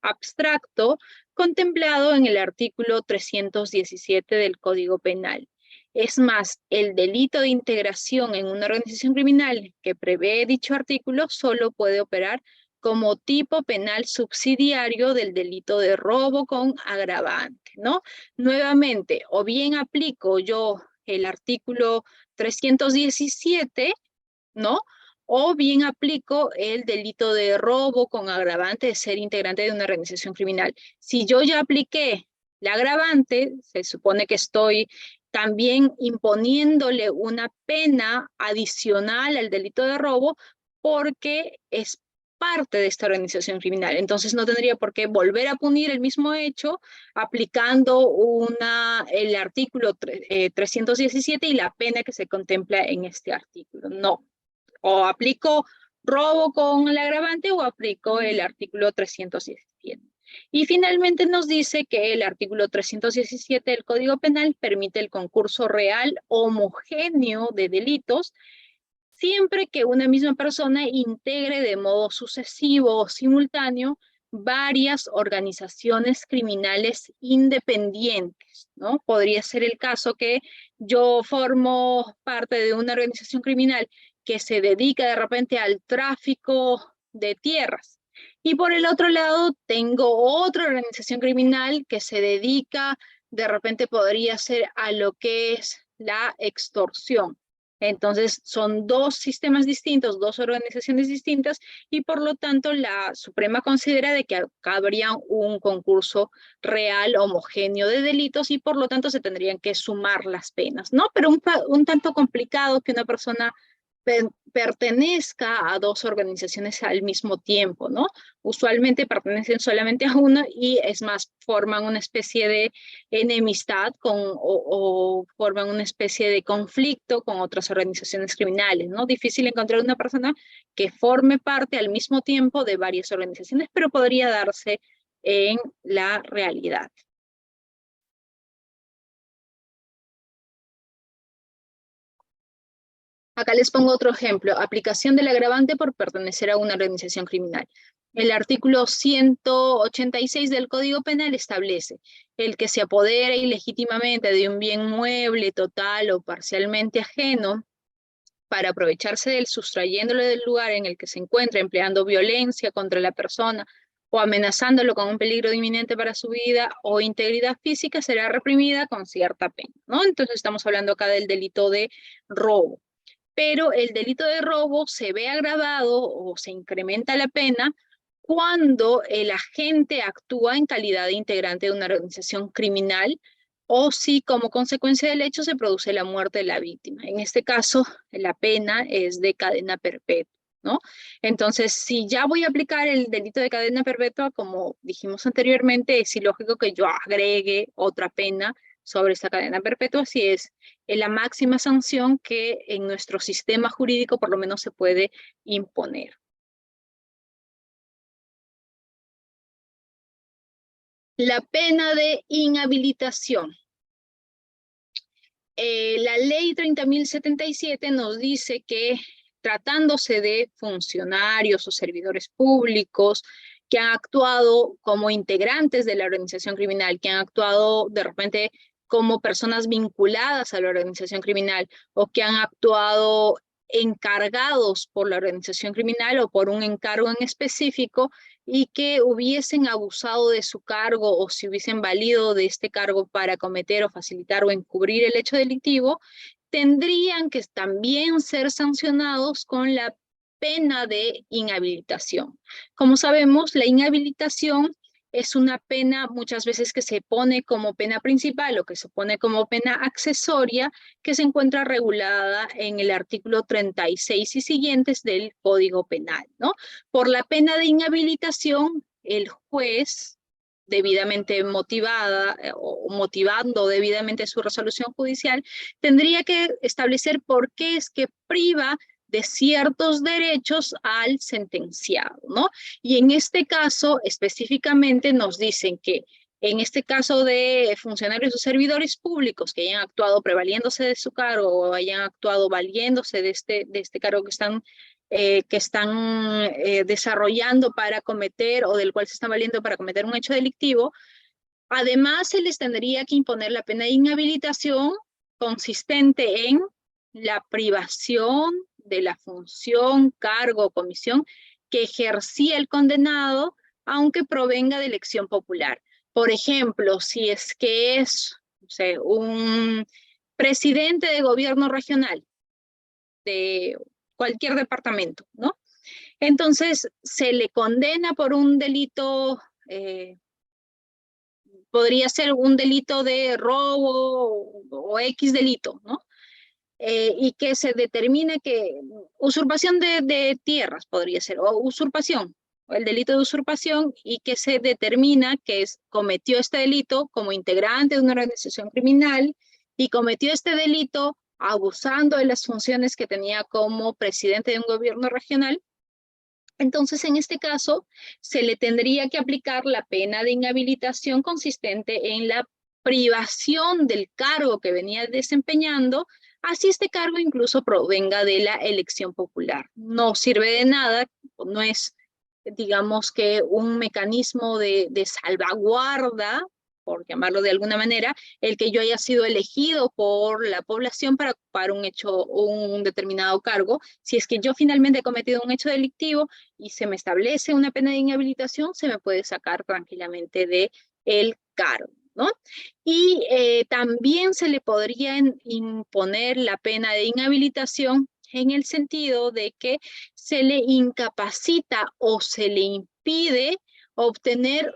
abstracto contemplado en el artículo 317 del Código Penal. Es más, el delito de integración en una organización criminal que prevé dicho artículo solo puede operar como tipo penal subsidiario del delito de robo con agravante, ¿no? Nuevamente, o bien aplico yo el artículo 317, ¿no? O bien aplico el delito de robo con agravante de ser integrante de una organización criminal. Si yo ya apliqué la agravante, se supone que estoy también imponiéndole una pena adicional al delito de robo porque es parte de esta organización criminal. Entonces no tendría por qué volver a punir el mismo hecho aplicando el artículo 317 y la pena que se contempla en este artículo. No. O aplico robo con el agravante o aplico el artículo 317. Y finalmente nos dice que el artículo 317 del Código Penal permite el concurso real homogéneo de delitos siempre que una misma persona integre de modo sucesivo o simultáneo varias organizaciones criminales independientes, ¿no? Podría ser el caso que yo formo parte de una organización criminal que se dedica de repente al tráfico de tierras. Y por el otro lado, tengo otra organización criminal que se dedica, de repente podría ser a lo que es la extorsión. Entonces, son dos sistemas distintos, dos organizaciones distintas, y por lo tanto la Suprema considera de que acá habría un concurso real, homogéneo de delitos, y por lo tanto se tendrían que sumar las penas, ¿no? Pero un tanto complicado que una persona pertenezca a dos organizaciones al mismo tiempo, ¿no? Usualmente pertenecen solamente a una y es más, forman una especie de enemistad o forman una especie de conflicto con otras organizaciones criminales, ¿no? Difícil encontrar una persona que forme parte al mismo tiempo de varias organizaciones, pero podría darse en la realidad. Acá les pongo otro ejemplo, aplicación del agravante por pertenecer a una organización criminal. El artículo 186 del Código Penal establece el que se apodera ilegítimamente de un bien mueble total o parcialmente ajeno para aprovecharse de él, sustrayéndolo del lugar en el que se encuentra, empleando violencia contra la persona o amenazándolo con un peligro inminente para su vida o integridad física, será reprimida con cierta pena, ¿no? Entonces estamos hablando acá del delito de robo. Pero el delito de robo se ve agravado o se incrementa la pena cuando el agente actúa en calidad de integrante de una organización criminal o si como consecuencia del hecho se produce la muerte de la víctima. En este caso, la pena es de cadena perpetua, ¿no? Entonces, si ya voy a aplicar el delito de cadena perpetua, como dijimos anteriormente, es ilógico que yo agregue otra pena sobre esta cadena perpetua si es la máxima sanción que en nuestro sistema jurídico por lo menos se puede imponer. La pena de inhabilitación. La ley 30.077 nos dice que tratándose de funcionarios o servidores públicos que han actuado como integrantes de la organización criminal, que han actuado de repente como personas vinculadas a la organización criminal o que han actuado encargados por la organización criminal o por un encargo en específico y que hubiesen abusado de su cargo o se hubiesen valido de este cargo para cometer o facilitar o encubrir el hecho delictivo, tendrían que también ser sancionados con la pena de inhabilitación. Como sabemos, la inhabilitación es una pena muchas veces que se pone como pena principal o que se pone como pena accesoria que se encuentra regulada en el artículo 36 y siguientes del Código Penal, ¿no? Por la pena de inhabilitación, el juez debidamente motivada o motivando debidamente su resolución judicial, tendría que establecer por qué es que priva de ciertos derechos al sentenciado, ¿no? Y en este caso, específicamente nos dicen que en este caso de funcionarios o servidores públicos que hayan actuado prevaliéndose de su cargo o hayan actuado valiéndose de este cargo que están desarrollando para cometer o del cual se están valiendo para cometer un hecho delictivo, además se les tendría que imponer la pena de inhabilitación consistente en la privación de la función, cargo o comisión que ejercía el condenado, aunque provenga de elección popular. Por ejemplo, si es que es, no sé, un presidente de gobierno regional de cualquier departamento, ¿no? Entonces, se le condena por un delito, podría ser un delito de robo o X delito, ¿no? Y que se determine que usurpación de tierras podría ser, o usurpación, o el delito de usurpación, y que se determina que cometió este delito como integrante de una organización criminal y cometió este delito abusando de las funciones que tenía como presidente de un gobierno regional. Entonces, en este caso, se le tendría que aplicar la pena de inhabilitación consistente en la privación del cargo que venía desempeñando, así este cargo incluso provenga de la elección popular. No sirve de nada, no es, digamos que un mecanismo de salvaguarda, por llamarlo de alguna manera, el que yo haya sido elegido por la población para ocupar un determinado cargo. Si es que yo finalmente he cometido un hecho delictivo y se me establece una pena de inhabilitación, se me puede sacar tranquilamente de el cargo, ¿no? Y también se le podría imponer la pena de inhabilitación en el sentido de que se le incapacita o se le impide obtener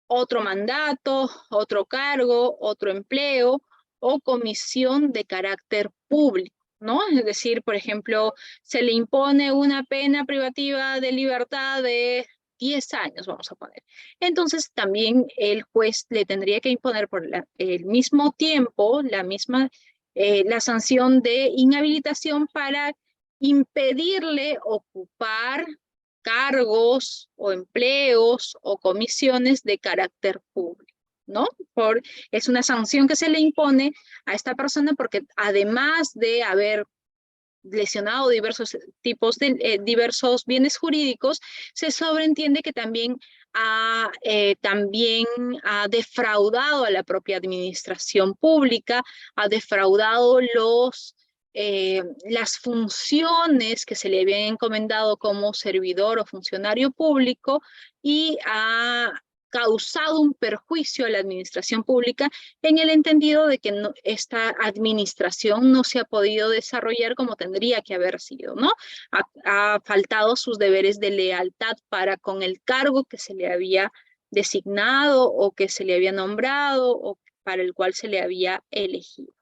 otro mandato, otro cargo, otro empleo o comisión de carácter público, ¿no? Es decir, por ejemplo, se le impone una pena privativa de libertad de 10 años, vamos a poner. Entonces, también el juez le tendría que imponer por el mismo tiempo, la sanción de inhabilitación para impedirle ocupar cargos o empleos o comisiones de carácter público, ¿no? Es una sanción que se le impone a esta persona porque además de haber lesionado diversos bienes jurídicos, se sobreentiende que también ha defraudado a la propia administración pública, ha defraudado las funciones que se le habían encomendado como servidor o funcionario público y ha causado un perjuicio a la administración pública en el entendido de que esta administración no se ha podido desarrollar como tendría que haber sido, ¿no? Ha faltado sus deberes de lealtad para con el cargo que se le había designado o que se le había nombrado o para el cual se le había elegido.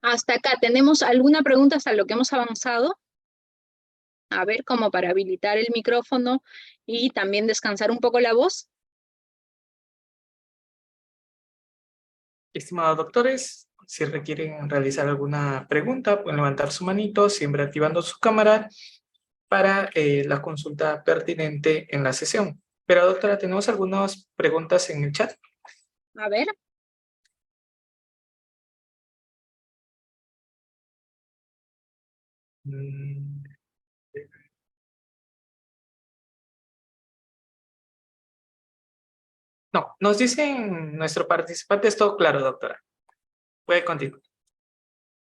Hasta acá, ¿tenemos alguna pregunta hasta lo que hemos avanzado? A ver, como para habilitar el micrófono y también descansar un poco la voz. Estimados doctores, si requieren realizar alguna pregunta, pueden levantar su manito, siempre activando su cámara para la consulta pertinente en la sesión. Pero doctora, tenemos algunas preguntas en el chat. A ver. Mm, No, nos dicen nuestro participante, es todo claro, doctora. Puede continuar.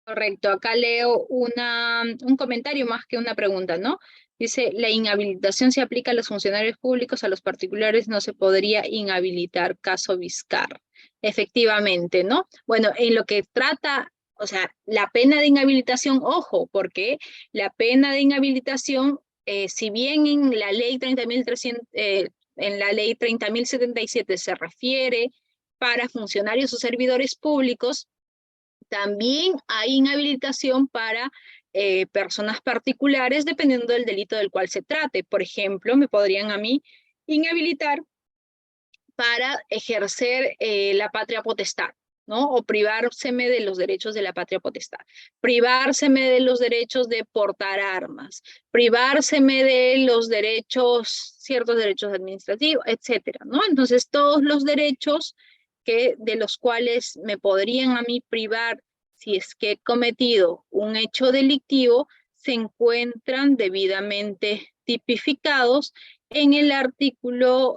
Correcto, acá leo un comentario más que una pregunta, ¿no? Dice, la inhabilitación se aplica a los funcionarios públicos, a los particulares no se podría inhabilitar, caso Vizcarra. Efectivamente, ¿no? Bueno, en lo que trata, o sea, la pena de inhabilitación, ojo, porque la pena de inhabilitación, si bien en la ley 30.300, en la ley 30.077 se refiere para funcionarios o servidores públicos, también hay inhabilitación para personas particulares dependiendo del delito del cual se trate. Por ejemplo, me podrían a mí inhabilitar para ejercer la patria potestad, ¿no? O privárseme de los derechos de la patria potestad, privárseme de los derechos de portar armas, privárseme de los derechos, ciertos derechos administrativos, etcétera, ¿no? Entonces, todos los derechos de los cuales me podrían a mí privar si es que he cometido un hecho delictivo, se encuentran debidamente tipificados en el artículo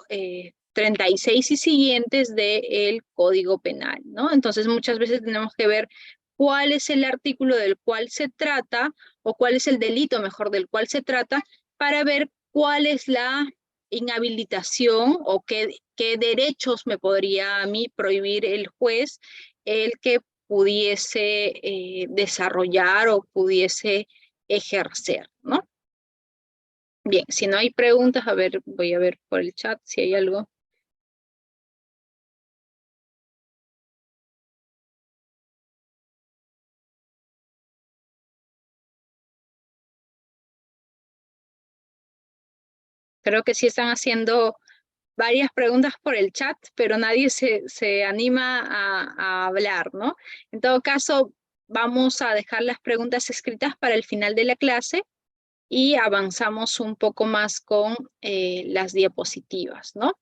36 y siguientes del Código Penal, ¿no? Entonces muchas veces tenemos que ver cuál es el artículo del cual se trata o cuál es el delito, mejor, del cual se trata para ver cuál es la inhabilitación o qué derechos me podría a mí prohibir el juez el que pudiese desarrollar o pudiese ejercer, ¿no? Bien, si no hay preguntas, a ver, voy a ver por el chat si hay algo. Creo que sí están haciendo varias preguntas por el chat, pero nadie se anima a hablar, ¿no? En todo caso, vamos a dejar las preguntas escritas para el final de la clase y avanzamos un poco más con las diapositivas, ¿no?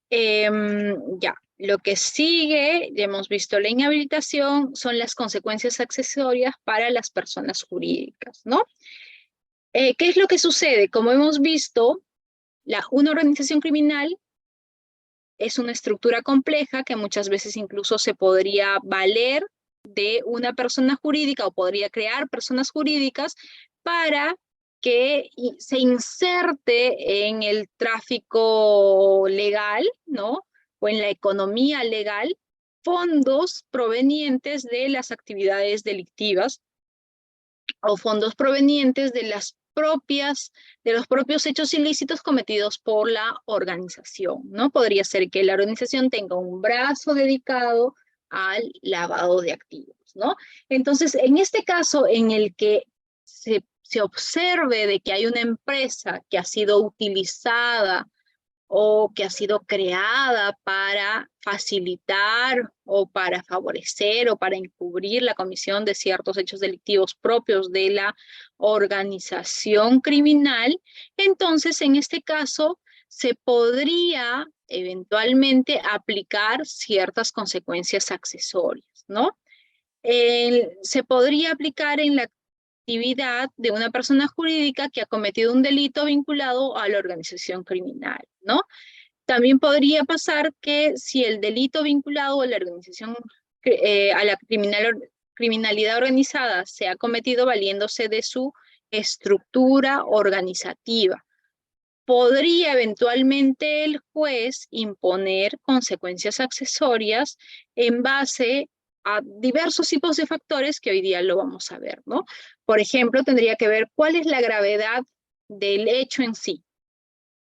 Ya, lo que sigue, ya hemos visto la inhabilitación, son las consecuencias accesorias para las personas jurídicas, ¿no? ¿Qué es lo que sucede? Como hemos visto, una organización criminal es una estructura compleja que muchas veces incluso se podría valer de una persona jurídica o podría crear personas jurídicas para que se inserte en el tráfico legal, ¿no? O en la economía legal, fondos provenientes de las actividades delictivas o fondos provenientes de los propios hechos ilícitos cometidos por la organización, ¿no? Podría ser que la organización tenga un brazo dedicado al lavado de activos, ¿no? Entonces, en este caso en el que se observe de que hay una empresa que ha sido utilizada o que ha sido creada para facilitar o para favorecer o para encubrir la comisión de ciertos hechos delictivos propios de la organización criminal, entonces en este caso se podría eventualmente aplicar ciertas consecuencias accesorias, ¿no? Se podría aplicar en la actividad de una persona jurídica que ha cometido un delito vinculado a la organización criminal, ¿no? También podría pasar que si el delito vinculado a la organización, a la criminalidad organizada se ha cometido valiéndose de su estructura organizativa, podría eventualmente el juez imponer consecuencias accesorias en base a diversos tipos de factores que hoy día lo vamos a ver, ¿no? Por ejemplo, tendría que ver cuál es la gravedad del hecho en sí.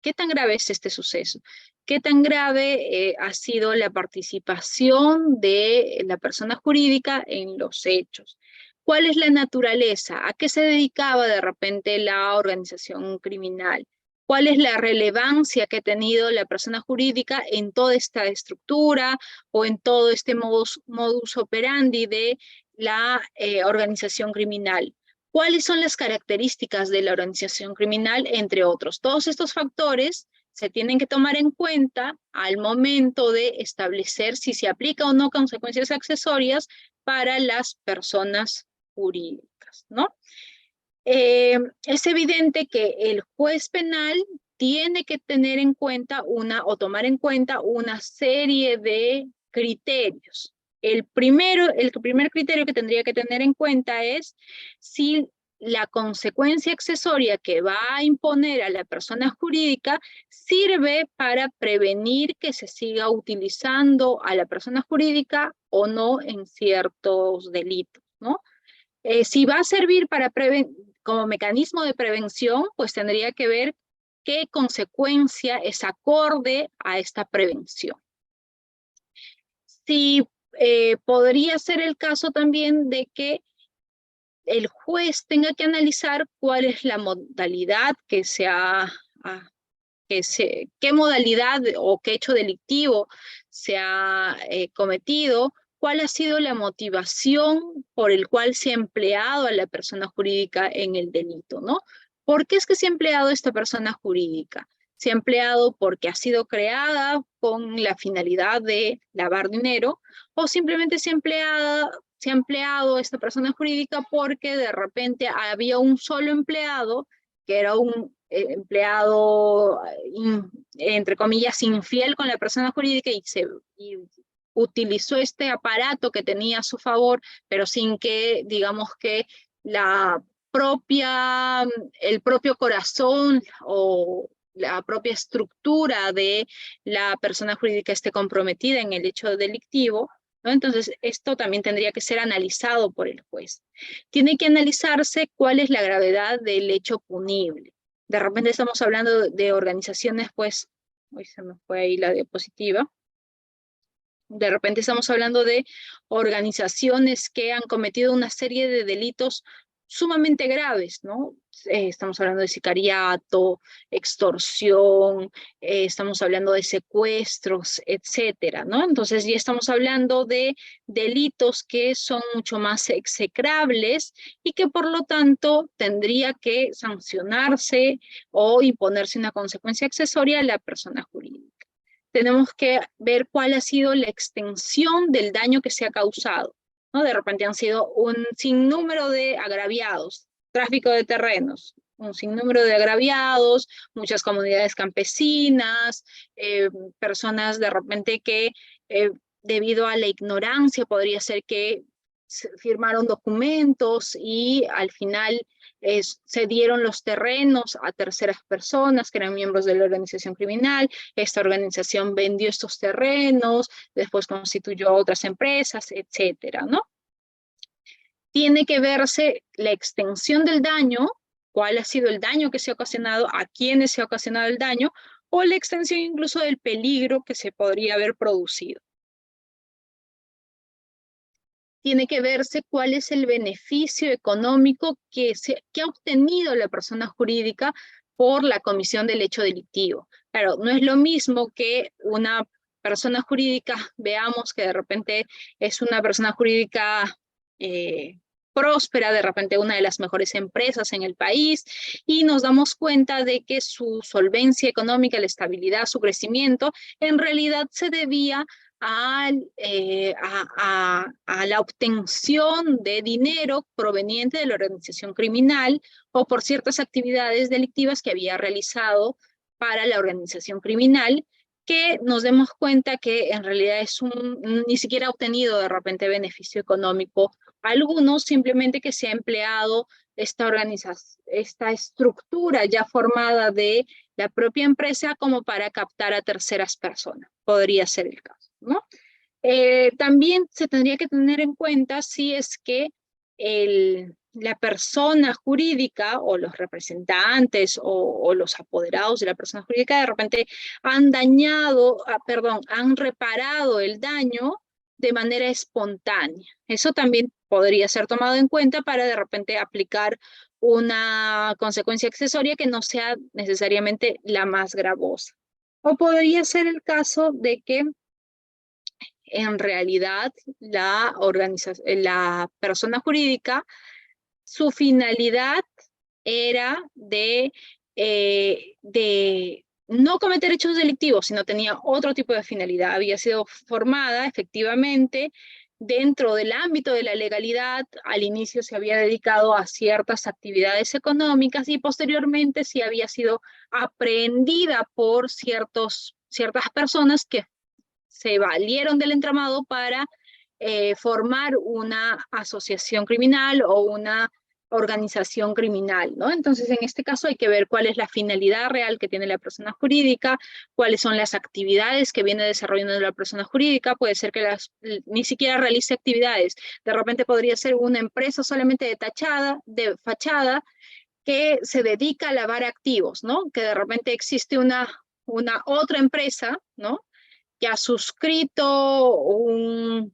¿Qué tan grave es este suceso? ¿Qué tan grave ha sido la participación de la persona jurídica en los hechos? ¿Cuál es la naturaleza? ¿A qué se dedicaba de repente la organización criminal? ¿Cuál es la relevancia que ha tenido la persona jurídica en toda esta estructura o en todo este modus operandi de la organización criminal? ¿Cuáles son las características de la organización criminal, entre otros? Todos estos factores se tienen que tomar en cuenta al momento de establecer si se aplica o no consecuencias accesorias para las personas jurídicas, ¿no? es evidente que el juez penal tiene que tener en cuenta o tomar en cuenta una serie de criterios. El primer criterio que tendría que tener en cuenta es si la consecuencia accesoria que va a imponer a la persona jurídica sirve para prevenir que se siga utilizando a la persona jurídica o no en ciertos delitos, ¿no? Si va a servir para como mecanismo de prevención, pues tendría que ver qué consecuencia es acorde a esta prevención. Sí, podría ser el caso también de que el juez tenga que analizar cuál es la modalidad que qué modalidad o qué hecho delictivo se ha cometido, cuál ha sido la motivación por el cual se ha empleado a la persona jurídica en el delito, ¿no? ¿Por qué es que se ha empleado esta persona jurídica? Se ha empleado porque ha sido creada con la finalidad de lavar dinero o simplemente se ha empleado esta persona jurídica porque de repente había un solo empleado que era un empleado, entre comillas, infiel con la persona jurídica y utilizó este aparato que tenía a su favor, pero sin que, digamos que el propio corazón o la propia estructura de la persona jurídica esté comprometida en el hecho delictivo, ¿no? Entonces, esto también tendría que ser analizado por el juez. Tiene que analizarse cuál es la gravedad del hecho punible. De repente estamos hablando de organizaciones, pues, hoy se me fue ahí la diapositiva. De repente estamos hablando de organizaciones que han cometido una serie de delitos sumamente graves, ¿no? Estamos hablando de sicariato, extorsión, estamos hablando de secuestros, etcétera, ¿no? Entonces ya estamos hablando de delitos que son mucho más execrables y que por lo tanto tendría que sancionarse o imponerse una consecuencia accesoria a la persona jurídica. Tenemos que ver cuál ha sido la extensión del daño que se ha causado, ¿no? De repente han sido un sinnúmero de agraviados, tráfico de terrenos, un sinnúmero de agraviados, muchas comunidades campesinas, personas de repente que debido a la ignorancia podría ser que firmaron documentos y al final se dieron los terrenos a terceras personas que eran miembros de la organización criminal. Esta organización vendió estos terrenos, después constituyó otras empresas, etcétera, ¿no? Tiene que verse la extensión del daño, cuál ha sido el daño que se ha ocasionado, a quiénes se ha ocasionado el daño, o la extensión incluso del peligro que se podría haber producido. Tiene que verse cuál es el beneficio económico que ha obtenido la persona jurídica por la comisión del hecho delictivo. Claro, no es lo mismo que una persona jurídica, veamos que de repente es una persona jurídica próspera, de repente una de las mejores empresas en el país, y nos damos cuenta de que su solvencia económica, la estabilidad, su crecimiento, en realidad se debía a la obtención de dinero proveniente de la organización criminal o por ciertas actividades delictivas que había realizado para la organización criminal, que nos demos cuenta que en realidad ni siquiera ha obtenido de repente beneficio económico alguno, simplemente que se ha empleado esta estructura ya formada de la propia empresa como para captar a terceras personas. Podría ser el caso, ¿no? También se tendría que tener en cuenta si es que la persona jurídica o los representantes o los apoderados de la persona jurídica de repente han han reparado el daño de manera espontánea. Eso también podría ser tomado en cuenta para de repente aplicar una consecuencia accesoria que no sea necesariamente la más gravosa. O podría ser el caso de que en realidad la persona jurídica, su finalidad era de no cometer hechos delictivos, sino tenía otro tipo de finalidad. Había sido formada efectivamente dentro del ámbito de la legalidad, al inicio se había dedicado a ciertas actividades económicas y posteriormente sí había sido aprehendida por ciertas personas que se valieron del entramado para formar una asociación criminal o una organización criminal, ¿no? Entonces, en este caso hay que ver cuál es la finalidad real que tiene la persona jurídica, cuáles son las actividades que viene desarrollando la persona jurídica, puede ser que ni siquiera realice actividades, de repente podría ser una empresa solamente de fachada, que se dedica a lavar activos, ¿no? Que de repente existe una otra empresa, ¿no? Que ha suscrito un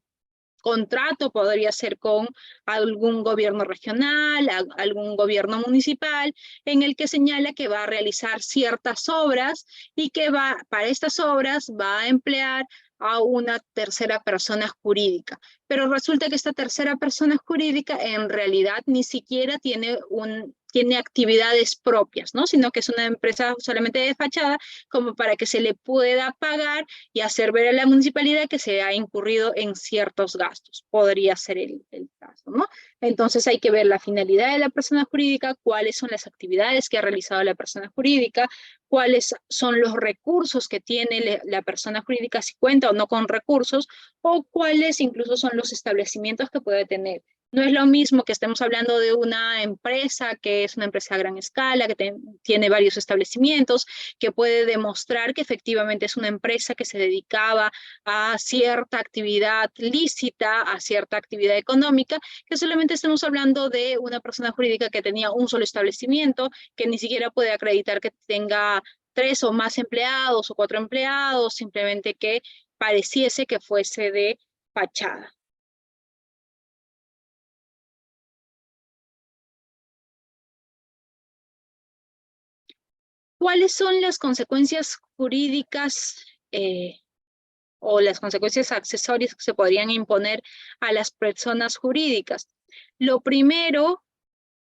contrato, podría ser con algún gobierno regional, algún gobierno municipal, en el que señala que va a realizar ciertas obras y que para estas obras va a emplear a una tercera persona jurídica. Pero resulta que esta tercera persona jurídica en realidad ni siquiera tiene actividades propias, ¿no? Sino que es una empresa solamente de fachada, como para que se le pueda pagar y hacer ver a la municipalidad que se ha incurrido en ciertos gastos. Podría ser el caso, ¿no? Entonces hay que ver la finalidad de la persona jurídica, cuáles son las actividades que ha realizado la persona jurídica, cuáles son los recursos que tiene la persona jurídica, si cuenta o no con recursos, o cuáles incluso son los establecimientos que puede tener. No es lo mismo que estemos hablando de una empresa que es una empresa a gran escala, que tiene varios establecimientos, que puede demostrar que efectivamente es una empresa que se dedicaba a cierta actividad lícita, a cierta actividad económica, que solamente estamos hablando de una persona jurídica que tenía un solo establecimiento, que ni siquiera puede acreditar que tenga 3 o más empleados o 4 empleados, simplemente que pareciese que fuese de fachada. ¿Cuáles son las consecuencias jurídicas o las consecuencias accesorias que se podrían imponer a las personas jurídicas? Lo primero,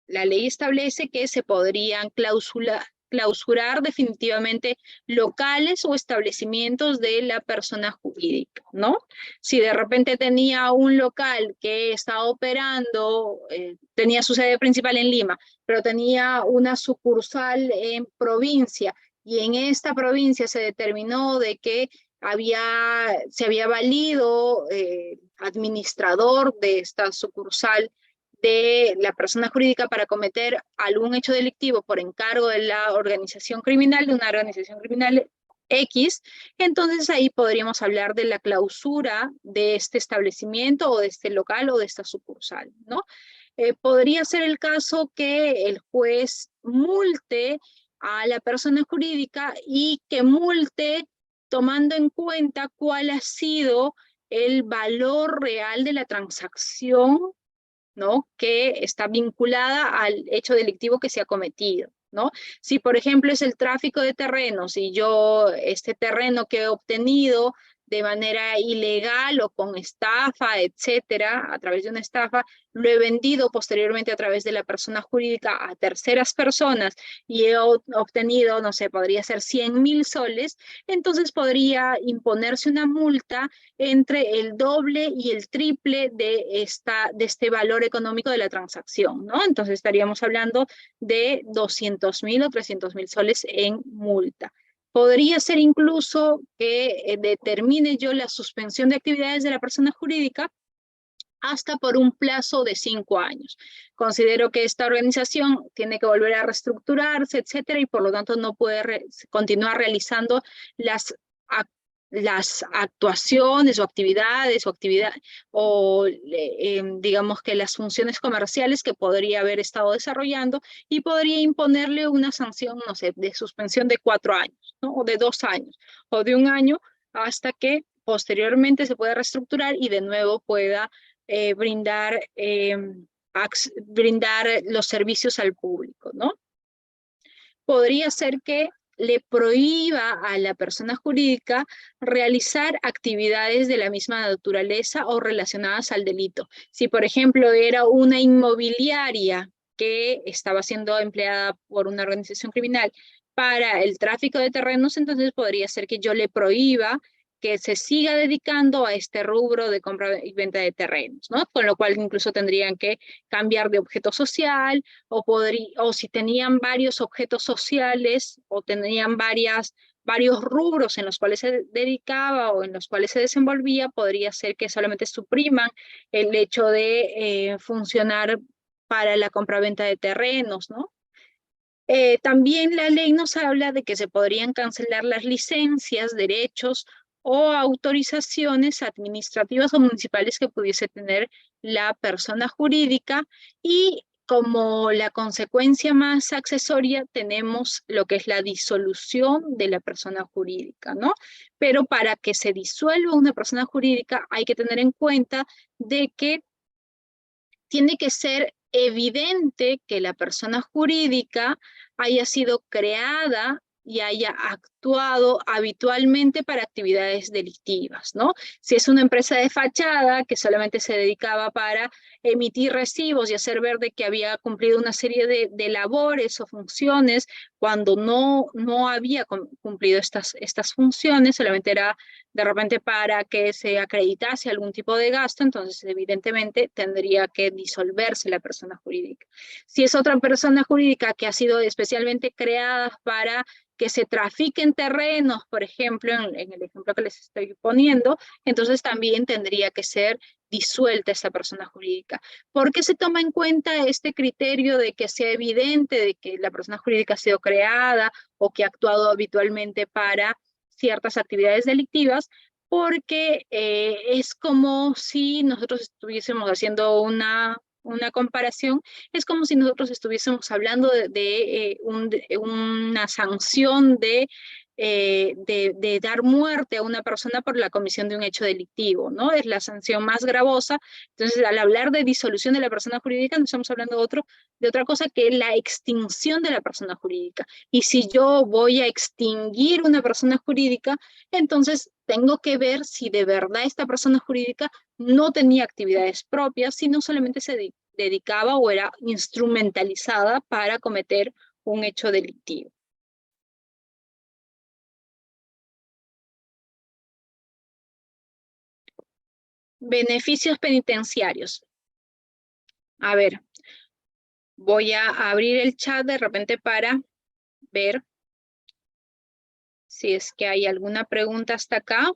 la ley establece que se podrían clausurar definitivamente locales o establecimientos de la persona jurídica, ¿no? Si de repente tenía un local que estaba operando, tenía su sede principal en Lima, pero tenía una sucursal en provincia, y en esta provincia se determinó de que se había valido administrador de esta sucursal de la persona jurídica para cometer algún hecho delictivo por encargo de la organización criminal, de una organización criminal X, entonces ahí podríamos hablar de la clausura de este establecimiento o de este local o de esta sucursal, ¿no? Podría ser el caso que el juez multe a la persona jurídica y que multe tomando en cuenta cuál ha sido el valor real de la transacción, ¿no? Que está vinculada al hecho delictivo que se ha cometido, ¿no? Si, por ejemplo, es el tráfico de terrenos y yo este terreno que he obtenido de manera ilegal o con estafa, etcétera, a través de una estafa, lo he vendido posteriormente a través de la persona jurídica a terceras personas y he obtenido, no sé, podría ser 100.000 soles, entonces podría imponerse una multa entre el doble y el triple de este valor económico de la transacción, ¿no? Entonces estaríamos hablando de 200.000 o 300.000 soles en multa. Podría ser incluso que determine yo la suspensión de actividades de la persona jurídica hasta por un plazo de 5 años. Considero que esta organización tiene que volver a reestructurarse, etcétera, y por lo tanto no puede continuar realizando las actuaciones o actividades o digamos que las funciones comerciales que podría haber estado desarrollando, y podría imponerle una sanción, no sé, de suspensión de 4 años, ¿no? O de 2 años, o de 1 año, hasta que posteriormente se pueda reestructurar y de nuevo pueda brindar los servicios al público, ¿no? Podría ser que le prohíba a la persona jurídica realizar actividades de la misma naturaleza o relacionadas al delito. Si, por ejemplo, era una inmobiliaria que estaba siendo empleada por una organización criminal para el tráfico de terrenos, entonces podría ser que yo le prohíba que se siga dedicando a este rubro de compra y venta de terrenos, ¿no? Con lo cual incluso tendrían que cambiar de objeto social o si tenían varios objetos sociales o tenían varios rubros en los cuales se dedicaba o en los cuales se desenvolvía, podría ser que solamente supriman el hecho de funcionar para la compraventa de terrenos, ¿no? También la ley nos habla de que se podrían cancelar las licencias, derechos o autorizaciones administrativas o municipales que pudiese tener la persona jurídica, y como la consecuencia más accesoria tenemos lo que es la disolución de la persona jurídica, ¿no? Pero para que se disuelva una persona jurídica hay que tener en cuenta de que tiene que ser evidente que la persona jurídica haya sido creada y haya actuado habitualmente para actividades delictivas, ¿no? Si es una empresa de fachada que solamente se dedicaba para emitir recibos y hacer ver de que había cumplido una serie de labores o funciones cuando no había cumplido estas funciones, solamente era de repente para que se acreditase algún tipo de gasto, entonces evidentemente tendría que disolverse la persona jurídica. Si es otra persona jurídica que ha sido especialmente creada para que se trafiquen terrenos, por ejemplo, en el ejemplo que les estoy poniendo, entonces también tendría que ser disuelta esta persona jurídica. ¿Por qué se toma en cuenta este criterio de que sea evidente de que la persona jurídica ha sido creada o que ha actuado habitualmente para ciertas actividades delictivas? Porque es como si nosotros estuviésemos haciendo una comparación, es como si nosotros estuviésemos hablando de una sanción de dar muerte a una persona por la comisión de un hecho delictivo, ¿no? Es la sanción más gravosa. Entonces, al hablar de disolución de la persona jurídica, no estamos hablando de otra cosa que la extinción de la persona jurídica. Y si yo voy a extinguir una persona jurídica, entonces tengo que ver si de verdad esta persona jurídica no tenía actividades propias, sino solamente se dedicaba o era instrumentalizada para cometer un hecho delictivo. Beneficios penitenciarios. A ver, voy a abrir el chat de repente para ver si es que hay alguna pregunta hasta acá.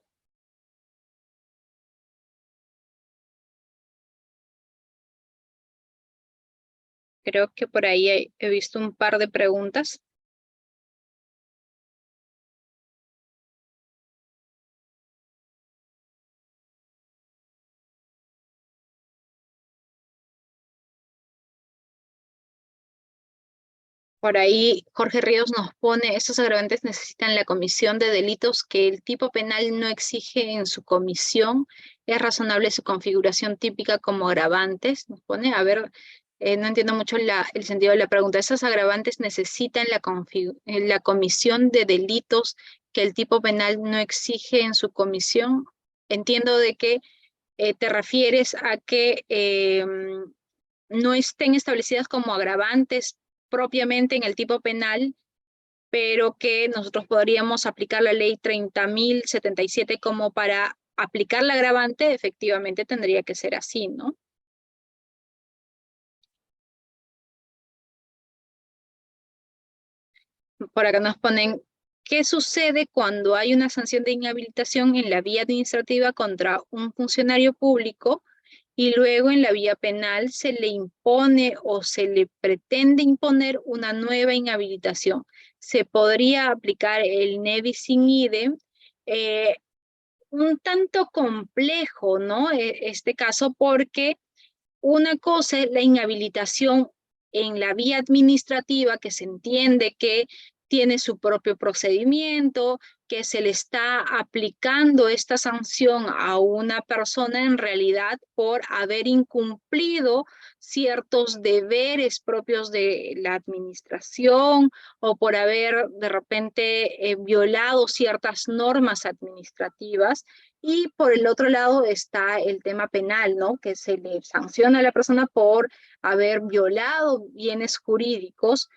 Creo que por ahí he visto un par de preguntas. Por ahí Jorge Ríos nos pone, estos agravantes necesitan la comisión de delitos que el tipo penal no exige en su comisión. Es razonable su configuración típica como agravantes. Nos pone, a ver, no entiendo mucho el sentido de la pregunta. ¿Estos agravantes necesitan la comisión de delitos que el tipo penal no exige en su comisión? Entiendo de que te refieres a que no estén establecidas como agravantes propiamente en el tipo penal, pero que nosotros podríamos aplicar la ley 30.077 como para aplicar la agravante. Efectivamente tendría que ser así, ¿no? Por acá nos ponen, ¿qué sucede cuando hay una sanción de inhabilitación en la vía administrativa contra un funcionario público y luego en la vía penal se le impone o se le pretende imponer una nueva inhabilitación? Se podría aplicar el ne bis in idem. Un tanto complejo, ¿no? Este caso, porque una cosa es la inhabilitación en la vía administrativa, que se entiende que tiene su propio procedimiento, que se le está aplicando esta sanción a una persona en realidad por haber incumplido ciertos deberes propios de la administración o por haber de repente violado ciertas normas administrativas. Y por el otro lado está el tema penal, ¿no? Que se le sanciona a la persona por haber violado bienes jurídicos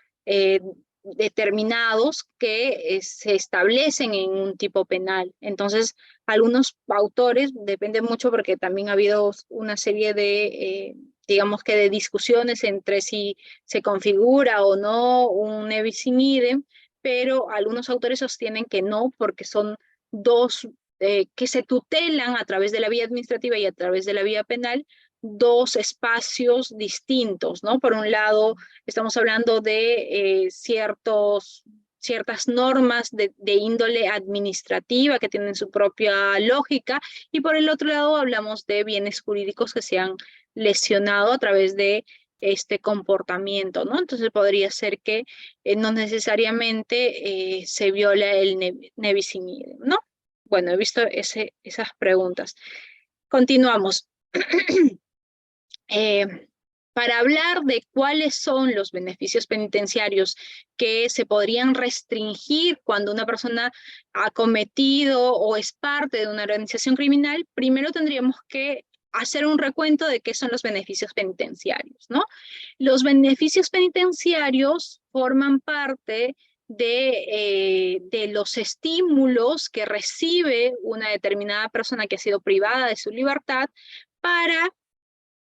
determinados que se establecen en un tipo penal. Entonces, algunos autores, depende mucho porque también ha habido una serie de, digamos que de discusiones entre si se configura o no un ne bis in idem, pero algunos autores sostienen que no, porque son dos que se tutelan a través de la vía administrativa y a través de la vía penal, dos espacios distintos, ¿no? Por un lado, estamos hablando de ciertas normas de índole administrativa que tienen su propia lógica, y por el otro lado hablamos de bienes jurídicos que se han lesionado a través de este comportamiento, ¿no? Entonces podría ser que no necesariamente se viola el ne bis in idem, ¿no? Bueno, he visto esas preguntas. Continuamos. Para hablar de cuáles son los beneficios penitenciarios que se podrían restringir cuando una persona ha cometido o es parte de una organización criminal, primero tendríamos que hacer un recuento de qué son los beneficios penitenciarios, ¿no? Los beneficios penitenciarios forman parte de los estímulos que recibe una determinada persona que ha sido privada de su libertad para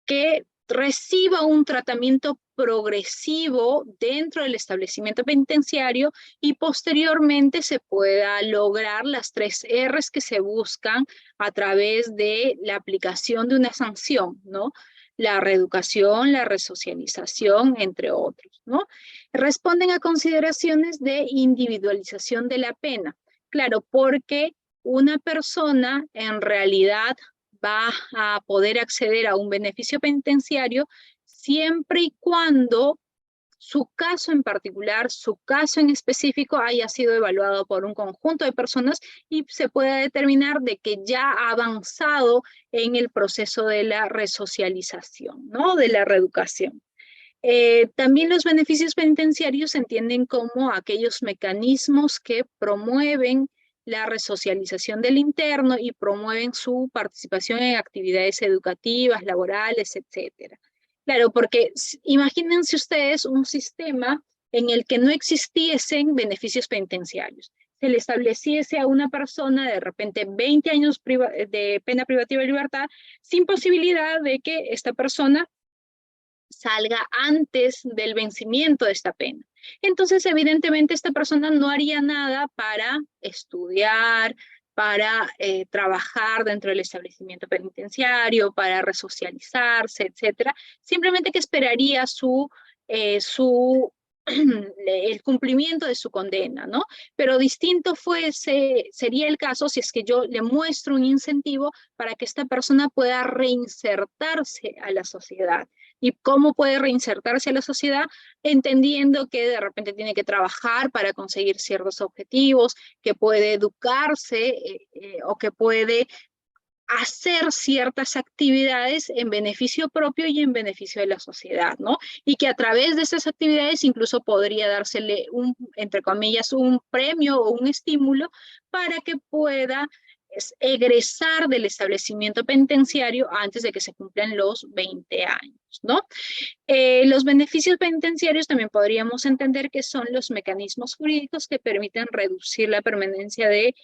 que reciba un tratamiento progresivo dentro del establecimiento penitenciario y posteriormente se pueda lograr las 3 R's que se buscan a través de la aplicación de una sanción, ¿no? La reeducación, la resocialización, entre otros, ¿no? Responden a consideraciones de individualización de la pena. Claro, porque una persona en realidad va a poder acceder a un beneficio penitenciario siempre y cuando su caso en particular, su caso en específico haya sido evaluado por un conjunto de personas y se pueda determinar de que ya ha avanzado en el proceso de la resocialización, ¿no? De la reeducación. También los beneficios penitenciarios se entienden como aquellos mecanismos que promueven la resocialización del interno y promueven su participación en actividades educativas, laborales, etcétera. Claro, porque imagínense ustedes un sistema en el que no existiesen beneficios penitenciarios. Se le estableciese a una persona de repente 20 años de pena privativa de libertad sin posibilidad de que esta persona salga antes del vencimiento de esta pena. Entonces, evidentemente, esta persona no haría nada para estudiar, para trabajar dentro del establecimiento penitenciario, para resocializarse, etcétera. Simplemente que esperaría el cumplimiento de su condena, ¿no? Pero distinto sería el caso si es que yo le muestro un incentivo para que esta persona pueda reinsertarse a la sociedad. ¿Y cómo puede reinsertarse a la sociedad? Entendiendo que de repente tiene que trabajar para conseguir ciertos objetivos, que puede educarse o que puede hacer ciertas actividades en beneficio propio y en beneficio de la sociedad, ¿no? Y que a través de esas actividades incluso podría dársele entre comillas, un premio o un estímulo para que pueda egresar del establecimiento penitenciario antes de que se cumplan los 20 años, ¿no? Los beneficios penitenciarios también podríamos entender que son los mecanismos jurídicos que permiten reducir la permanencia de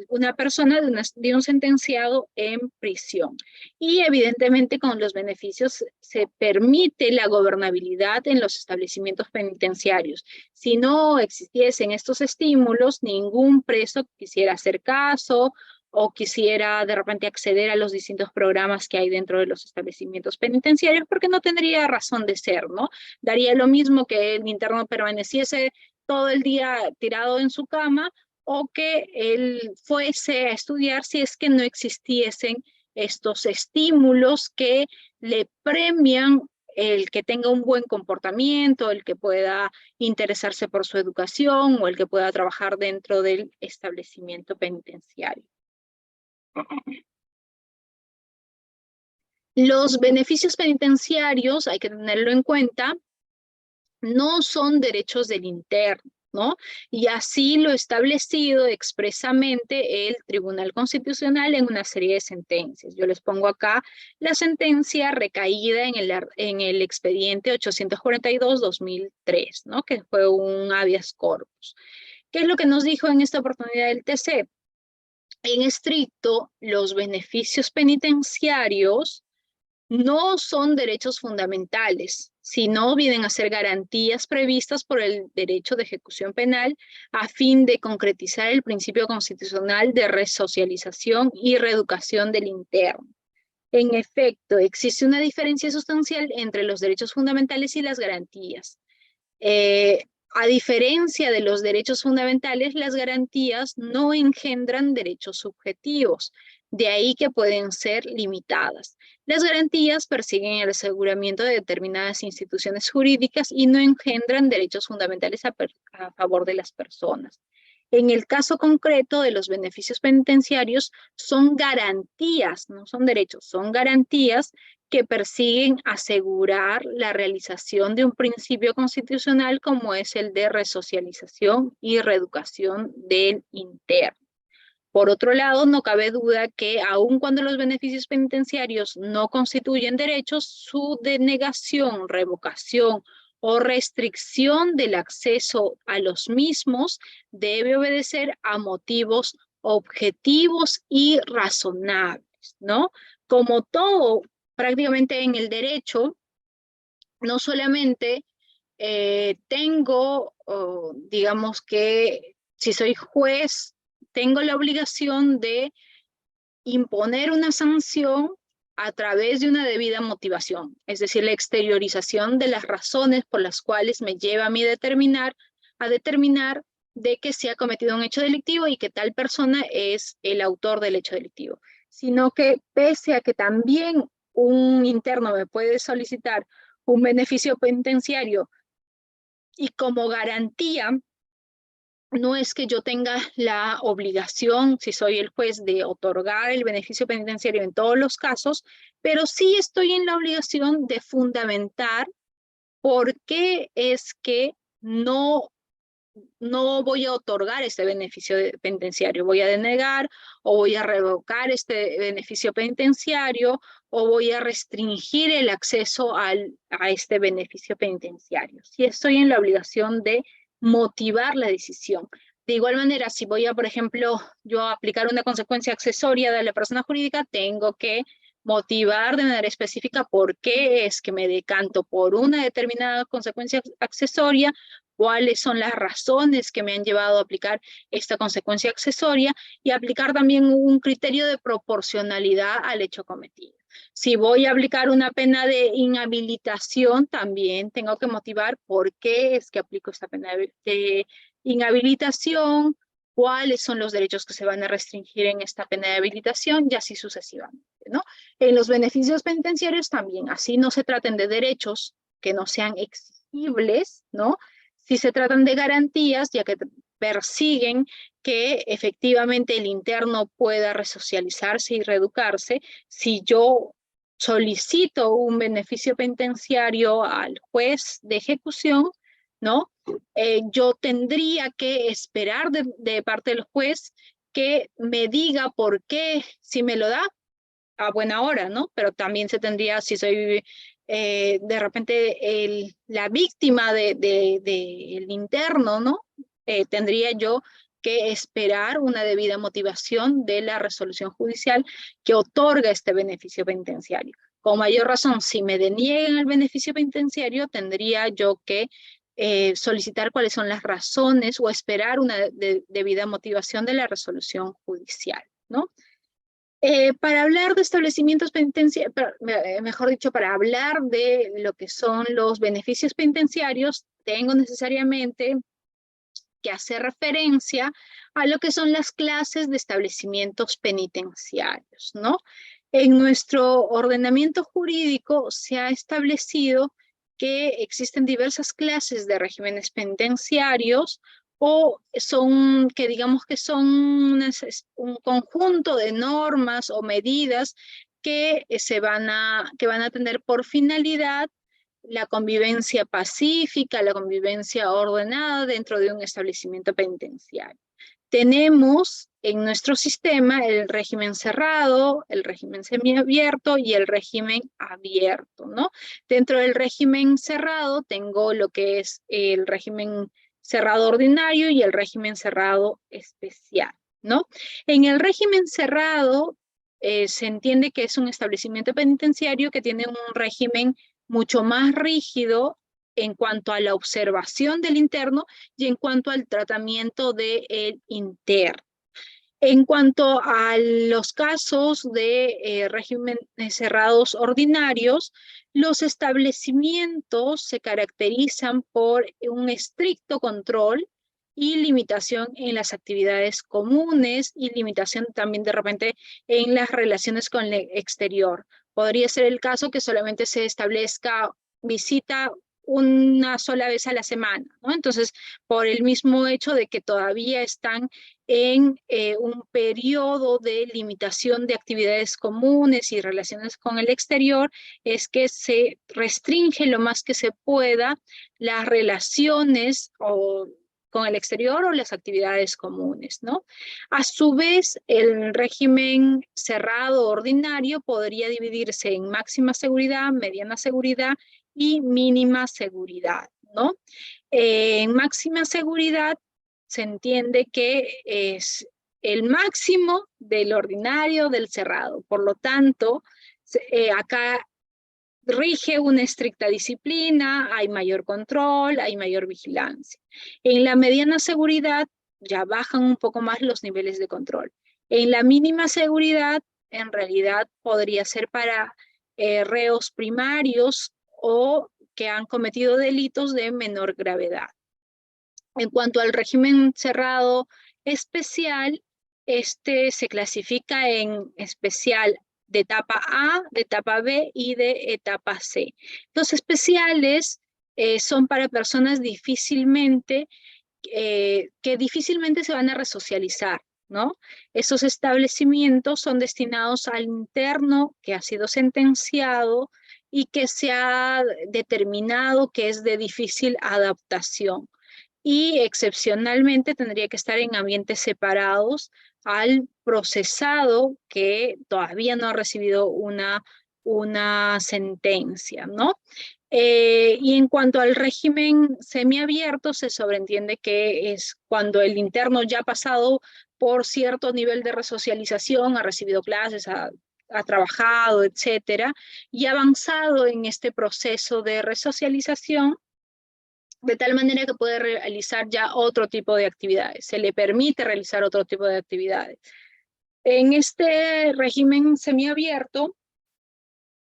una persona de un sentenciado en prisión. Y evidentemente con los beneficios se permite la gobernabilidad en los establecimientos penitenciarios. Si no existiesen estos estímulos, ningún preso quisiera hacer caso o quisiera de repente acceder a los distintos programas que hay dentro de los establecimientos penitenciarios porque no tendría razón de ser, ¿no? Daría lo mismo que el interno permaneciese todo el día tirado en su cama o que él fuese a estudiar si es que no existiesen estos estímulos que le premian el que tenga un buen comportamiento, el que pueda interesarse por su educación o el que pueda trabajar dentro del establecimiento penitenciario. Los beneficios penitenciarios, hay que tenerlo en cuenta, no son derechos del interno, ¿no? Y así lo establecido expresamente el Tribunal Constitucional en una serie de sentencias. Yo les pongo acá la sentencia recaída en el expediente 842-2003, ¿no? Que fue un habeas corpus. ¿Qué es lo que nos dijo en esta oportunidad el TC? En estricto, los beneficios penitenciarios no son derechos fundamentales, sino vienen a ser garantías previstas por el derecho de ejecución penal a fin de concretizar el principio constitucional de resocialización y reeducación del interno. En efecto, existe una diferencia sustancial entre los derechos fundamentales y las garantías. A diferencia de los derechos fundamentales, las garantías no engendran derechos subjetivos, de ahí que pueden ser limitadas. Las garantías persiguen el aseguramiento de determinadas instituciones jurídicas y no engendran derechos fundamentales a favor de las personas. En el caso concreto de los beneficios penitenciarios, son garantías, no son derechos, son garantías que persiguen asegurar la realización de un principio constitucional como es el de resocialización y reeducación del interno. Por otro lado, no cabe duda que aun cuando los beneficios penitenciarios no constituyen derechos, su denegación, revocación o restricción del acceso a los mismos debe obedecer a motivos objetivos y razonables, ¿no? Como todo prácticamente en el derecho, no solamente tengo, digamos que si soy juez, tengo la obligación de imponer una sanción a través de una debida motivación, es decir, la exteriorización de las razones por las cuales me lleva a mí a determinar de que se ha cometido un hecho delictivo y que tal persona es el autor del hecho delictivo, sino que pese a que también un interno me puede solicitar un beneficio penitenciario y como garantía, no es que yo tenga la obligación, si soy el juez, de otorgar el beneficio penitenciario en todos los casos, pero sí estoy en la obligación de fundamentar por qué es que no voy a otorgar este beneficio penitenciario, voy a denegar o voy a revocar este beneficio penitenciario o voy a restringir el acceso a este beneficio penitenciario. Si estoy en la obligación de motivar la decisión. De igual manera, si voy a, por ejemplo, yo a aplicar una consecuencia accesoria de la persona jurídica, tengo que motivar de manera específica por qué es que me decanto por una determinada consecuencia accesoria, cuáles son las razones que me han llevado a aplicar esta consecuencia accesoria y aplicar también un criterio de proporcionalidad al hecho cometido. Si voy a aplicar una pena de inhabilitación, también tengo que motivar por qué es que aplico esta pena de inhabilitación, cuáles son los derechos que se van a restringir en esta pena de habilitación y así sucesivamente, ¿no? En los beneficios penitenciarios también, así no se traten de derechos que no sean exigibles, ¿no? Si se tratan de garantías, ya que persiguen que efectivamente el interno pueda resocializarse y reeducarse, si yo solicito un beneficio penitenciario al juez de ejecución, ¿no? Yo tendría que esperar de parte del juez que me diga por qué, si me lo da, a buena hora, ¿no? Pero también se tendría, si soy de repente la víctima del interno, ¿no? Tendría yo que esperar una debida motivación de la resolución judicial que otorga este beneficio penitenciario. Con mayor razón, si me deniegan el beneficio penitenciario, tendría yo que solicitar cuáles son las razones o esperar una debida motivación de la resolución judicial, ¿no? Para hablar de establecimientos penitenciarios, mejor dicho, para hablar de lo que son los beneficios penitenciarios, tengo necesariamente que hacer referencia a lo que son las clases de establecimientos penitenciarios, ¿no? En nuestro ordenamiento jurídico se ha establecido que existen diversas clases de regímenes penitenciarios o son, que digamos que son un conjunto de normas o medidas que van a tener por finalidad la convivencia pacífica, la convivencia ordenada dentro de un establecimiento penitenciario. Tenemos en nuestro sistema el régimen cerrado, el régimen semiabierto y el régimen abierto, ¿no? Dentro del régimen cerrado tengo lo que es el régimen cerrado ordinario y el régimen cerrado especial, ¿no? En el régimen cerrado se entiende que es un establecimiento penitenciario que tiene un régimen mucho más rígido en cuanto a la observación del interno y en cuanto al tratamiento del interno. En cuanto a los casos de régimen cerrados ordinarios, los establecimientos se caracterizan por un estricto control y limitación en las actividades comunes y limitación también de repente en las relaciones con el exterior. Podría ser el caso que solamente se establezca visita una sola vez a la semana, ¿no? Entonces, por el mismo hecho de que todavía están en un periodo de limitación de actividades comunes y relaciones con el exterior, es que se restringe lo más que se pueda las relaciones con el exterior o las actividades comunes, ¿no? A su vez, el régimen cerrado ordinario podría dividirse en máxima seguridad, mediana seguridad y mínima seguridad, ¿no? En máxima seguridad se entiende que es el máximo del ordinario del cerrado. Por lo tanto, acá rige una estricta disciplina, hay mayor control, hay mayor vigilancia. En la mediana seguridad ya bajan un poco más los niveles de control. En la mínima seguridad, en realidad podría ser para reos primarios o que han cometido delitos de menor gravedad. En cuanto al régimen cerrado especial, este se clasifica en especial de etapa A, de etapa B y de etapa C. Los especiales son para personas que difícilmente se van a resocializar, ¿no? Esos establecimientos son destinados al interno que ha sido sentenciado y que se ha determinado que es de difícil adaptación. Y excepcionalmente tendría que estar en ambientes separados al procesado que todavía no ha recibido una sentencia, ¿no? Y en cuanto al régimen semiabierto, se sobreentiende que es cuando el interno ya ha pasado por cierto nivel de resocialización, ha recibido clases, ha trabajado, etcétera, y ha avanzado en este proceso de resocialización, de tal manera que puede realizar ya otro tipo de actividades, se le permite realizar otro tipo de actividades. En este régimen semiabierto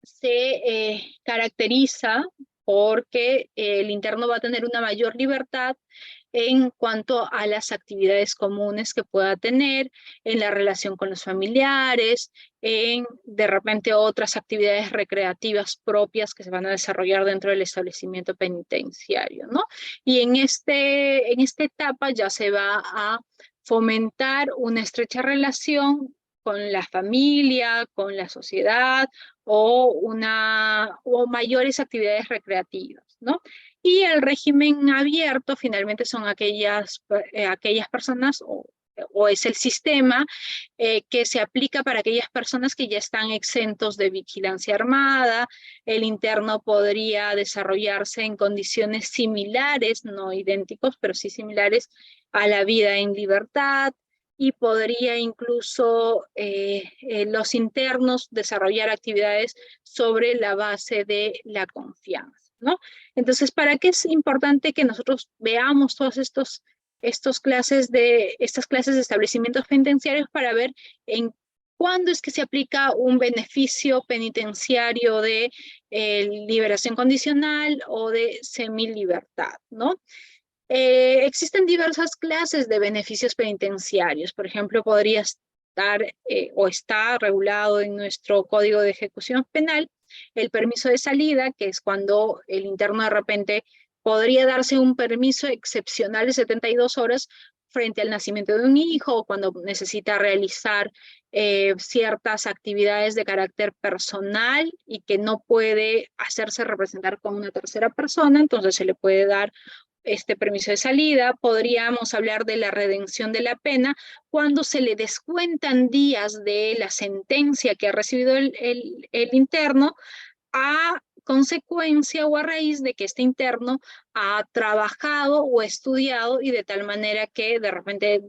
se caracteriza porque el interno va a tener una mayor libertad en cuanto a las actividades comunes que pueda tener, en la relación con los familiares, en de repente otras actividades recreativas propias que se van a desarrollar dentro del establecimiento penitenciario, ¿no? Y en esta etapa ya se va a fomentar una estrecha relación con la familia, con la sociedad o mayores actividades recreativas, ¿no? Y el régimen abierto finalmente son aquellas personas o es el sistema que se aplica para aquellas personas que ya están exentos de vigilancia armada. El interno podría desarrollarse en condiciones similares, no idénticos, pero sí similares a la vida en libertad, y podría incluso los internos desarrollar actividades sobre la base de la confianza, ¿no? Entonces, ¿para qué es importante que nosotros veamos todos estas clases de establecimientos penitenciarios? Para ver en cuándo es que se aplica un beneficio penitenciario de liberación condicional o de semilibertad, ¿no? Existen diversas clases de beneficios penitenciarios. Por ejemplo, podría estar o está regulado en nuestro Código de Ejecución Penal el permiso de salida, que es cuando el interno de repente podría darse un permiso excepcional de 72 horas frente al nacimiento de un hijo o cuando necesita realizar ciertas actividades de carácter personal y que no puede hacerse representar como una tercera persona, entonces se le puede dar este permiso de salida. Podríamos hablar de la redención de la pena cuando se le descuentan días de la sentencia que ha recibido el interno a consecuencia o a raíz de que este interno ha trabajado o estudiado y de tal manera que de repente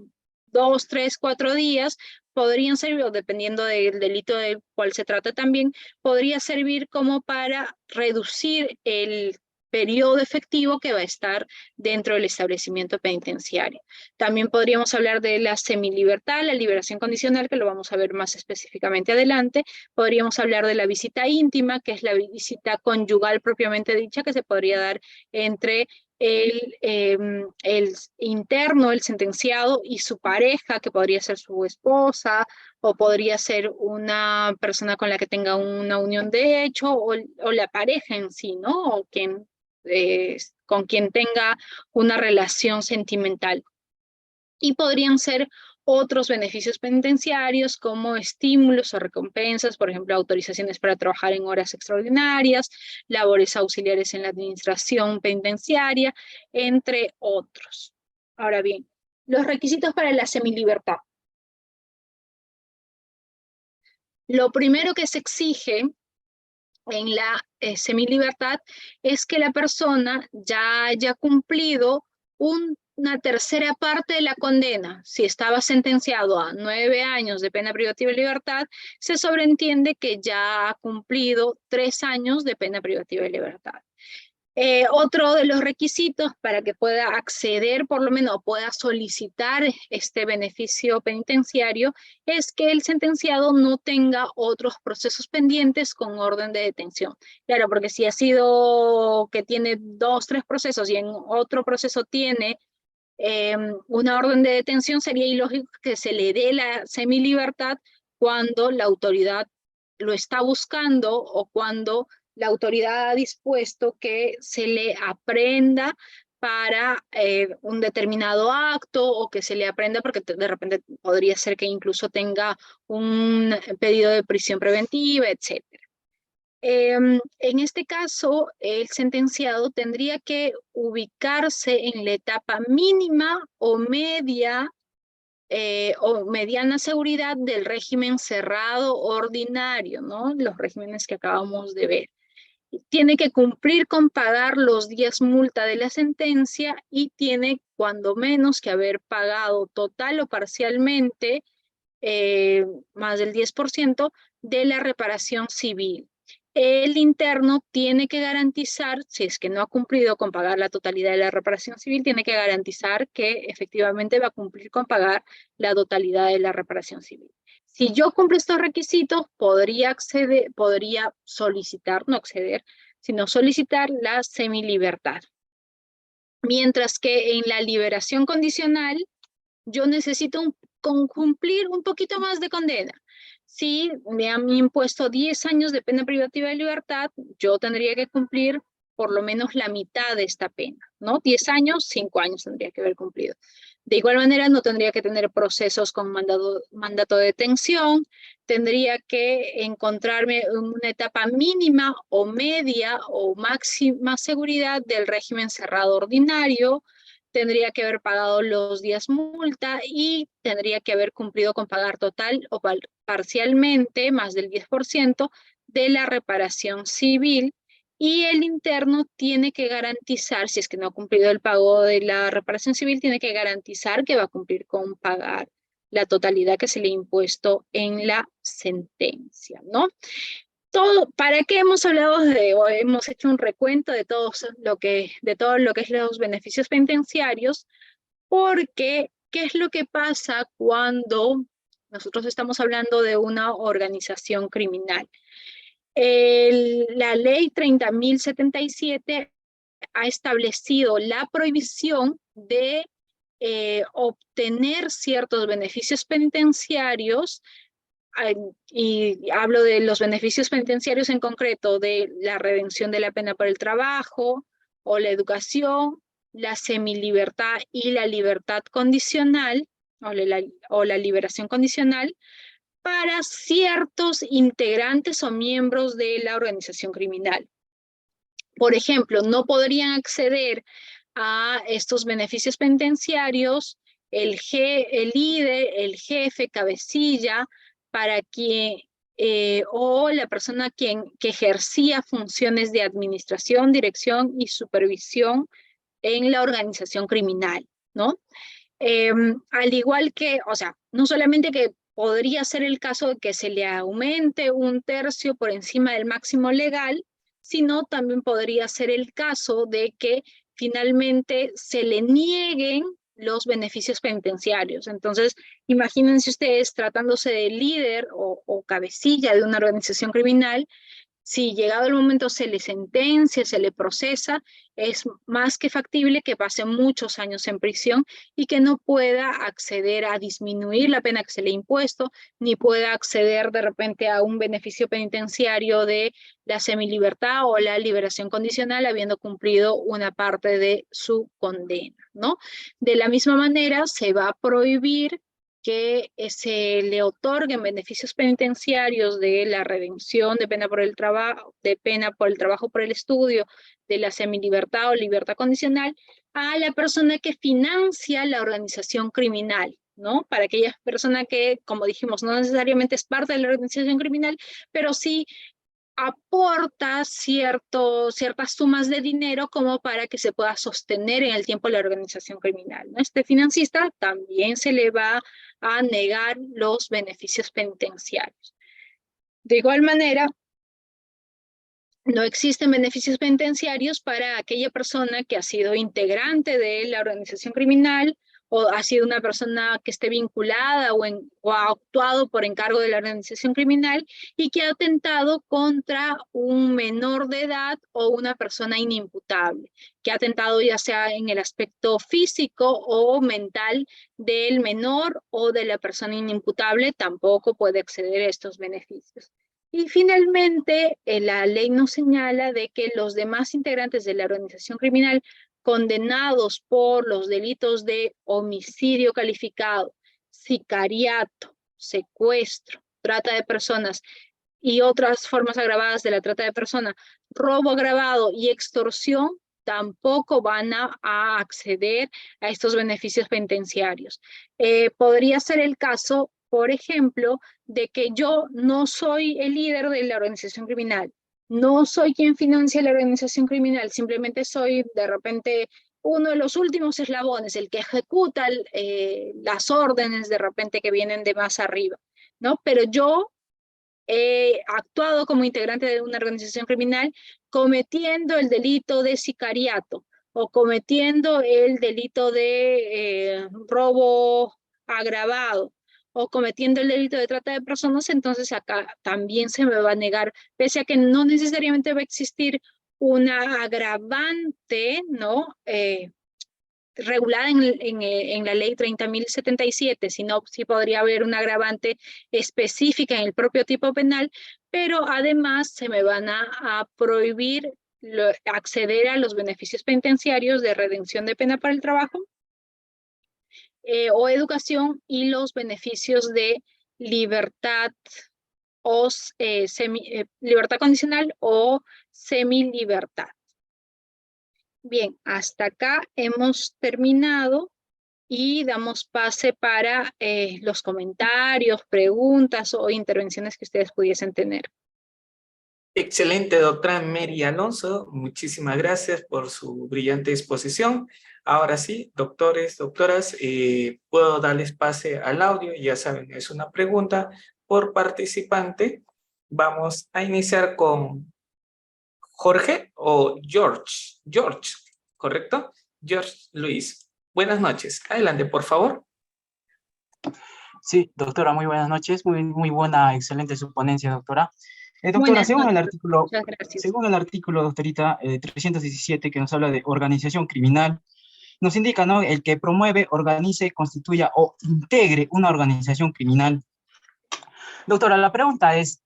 2, 3, 4 días podrían servir, o dependiendo del delito del cual se trata también, podría servir como para reducir el periodo efectivo que va a estar dentro del establecimiento penitenciario. También podríamos hablar de la semilibertad, la liberación condicional, que lo vamos a ver más específicamente adelante. Podríamos hablar de la visita íntima, que es la visita conyugal propiamente dicha, que se podría dar entre el interno, el sentenciado y su pareja, que podría ser su esposa o podría ser una persona con la que tenga una unión de hecho o la pareja en sí, ¿no? O quien, con quien tenga una relación sentimental. Y podrían ser otros beneficios penitenciarios como estímulos o recompensas, por ejemplo, autorizaciones para trabajar en horas extraordinarias, labores auxiliares en la administración penitenciaria, entre otros. Ahora bien, los requisitos para la semilibertad. Lo primero que se exige en la semilibertad es que la persona ya haya cumplido una tercera parte de la condena. Si estaba sentenciado a 9 años de pena privativa de libertad, se sobreentiende que ya ha cumplido 3 años de pena privativa de libertad. Otro de los requisitos para que pueda acceder, por lo menos, o pueda solicitar este beneficio penitenciario, es que el sentenciado no tenga otros procesos pendientes con orden de detención. Claro, porque si ha sido que tiene 2, 3 procesos y en otro proceso tiene una orden de detención, sería ilógico que se le dé la semilibertad cuando la autoridad lo está buscando o cuando la autoridad ha dispuesto que se le aprenda para un determinado acto o que se le aprenda porque de repente podría ser que incluso tenga un pedido de prisión preventiva, etc. En este caso, el sentenciado tendría que ubicarse en la etapa mínima o media o mediana seguridad del régimen cerrado ordinario, ¿no? Los regímenes que acabamos de ver. Tiene que cumplir con pagar los días multa de la sentencia y tiene cuando menos que haber pagado total o parcialmente más del 10% de la reparación civil. El interno tiene que garantizar, si es que no ha cumplido con pagar la totalidad de la reparación civil, tiene que garantizar que efectivamente va a cumplir con pagar la totalidad de la reparación civil. Si yo cumplo estos requisitos, podría acceder, podría solicitar, no acceder, sino solicitar la semilibertad. Mientras que en la liberación condicional, yo necesito cumplir un poquito más de condena. Si me han impuesto 10 años de pena privativa de libertad, yo tendría que cumplir por lo menos la mitad de esta pena, ¿no? 10 años, 5 años tendría que haber cumplido. De igual manera, no tendría que tener procesos con mandato de detención, tendría que encontrarme en una etapa mínima o media o máxima seguridad del régimen cerrado ordinario, tendría que haber pagado los días multa y tendría que haber cumplido con pagar total o parcialmente más del 10% de la reparación civil y el interno tiene que garantizar, si es que no ha cumplido el pago de la reparación civil, tiene que garantizar que va a cumplir con pagar la totalidad que se le ha impuesto en la sentencia, ¿no? ¿Para qué hemos hablado o hemos hecho un recuento de todo lo que es los beneficios penitenciarios? Porque, ¿qué es lo que pasa cuando nosotros estamos hablando de una organización criminal? La ley 30.077 ha establecido la prohibición de obtener ciertos beneficios penitenciarios y hablo de los beneficios penitenciarios en concreto, de la redención de la pena por el trabajo o la educación la semilibertad y la libertad condicional o la liberación condicional para ciertos integrantes o miembros de la organización criminal. Por ejemplo, no podrían acceder a estos beneficios penitenciarios el líder, el jefe, cabecilla, para quien o la persona que ejercía funciones de administración, dirección y supervisión en la organización criminal, ¿no? Al igual que, o sea, no solamente que podría ser el caso de que se le aumente 1/3 por encima del máximo legal, sino también podría ser el caso de que finalmente se le nieguen los beneficios penitenciarios. Entonces, imagínense ustedes tratándose de líder o cabecilla de una organización criminal, si llegado el momento se le sentencia, se le procesa, es más que factible que pase muchos años en prisión y que no pueda acceder a disminuir la pena que se le ha impuesto, ni pueda acceder de repente a un beneficio penitenciario de la semilibertad o la liberación condicional habiendo cumplido una parte de su condena, ¿no? De la misma manera, se va a prohibir que se le otorguen beneficios penitenciarios de la redención de pena por el trabajo, por el estudio, de la semilibertad o libertad condicional, a la persona que financia la organización criminal, ¿no? Para aquella persona que, como dijimos, no necesariamente es parte de la organización criminal, pero sí aporta ciertas sumas de dinero como para que se pueda sostener en el tiempo la organización criminal, ¿no? Este financista también se le va a negar los beneficios penitenciarios. De igual manera, no existen beneficios penitenciarios para aquella persona que ha sido integrante de la organización criminal o ha sido una persona que esté vinculada o ha actuado por encargo de la organización criminal y que ha atentado contra un menor de edad o una persona inimputable, que ha atentado ya sea en el aspecto físico o mental del menor o de la persona inimputable, tampoco puede acceder a estos beneficios. Y finalmente, la ley nos señala de que los demás integrantes de la organización criminal condenados por los delitos de homicidio calificado, sicariato, secuestro, trata de personas y otras formas agravadas de la trata de personas, robo agravado y extorsión, tampoco van a acceder a estos beneficios penitenciarios. Podría ser el caso, por ejemplo, de que yo no soy el líder de la organización criminal, no soy quien financia la organización criminal, simplemente soy de repente uno de los últimos eslabones, el que ejecuta las órdenes de repente que vienen de más arriba, ¿no? Pero yo he actuado como integrante de una organización criminal cometiendo el delito de sicariato o cometiendo el delito de robo agravado o cometiendo el delito de trata de personas, entonces acá también se me va a negar, pese a que no necesariamente va a existir una agravante, ¿no? Regulada en la ley 30.077, sino sí podría haber una agravante específica en el propio tipo penal, pero además se me van a prohibir acceder a los beneficios penitenciarios de redención de pena para el trabajo o educación y los beneficios de libertad o libertad condicional o semilibertad. Bien, hasta acá hemos terminado y damos pase para los comentarios, preguntas o intervenciones que ustedes pudiesen tener. Excelente, doctora Mary Alonso. Muchísimas gracias por su brillante exposición. Ahora sí, doctores, doctoras, puedo darles pase al audio. Ya saben, es una pregunta por participante. Vamos a iniciar con Jorge o George. George, ¿correcto? George Luis. Buenas noches. Adelante, por favor. Sí, doctora, muy buenas noches. Muy buena, excelente su ponencia, doctora. Doctora, Buenas noches. Muchas gracias. según el artículo, doctorita, 317, que nos habla de organización criminal, nos indica, ¿no?, el que promueve, organice, constituya o integre una organización criminal. Doctora, la pregunta es,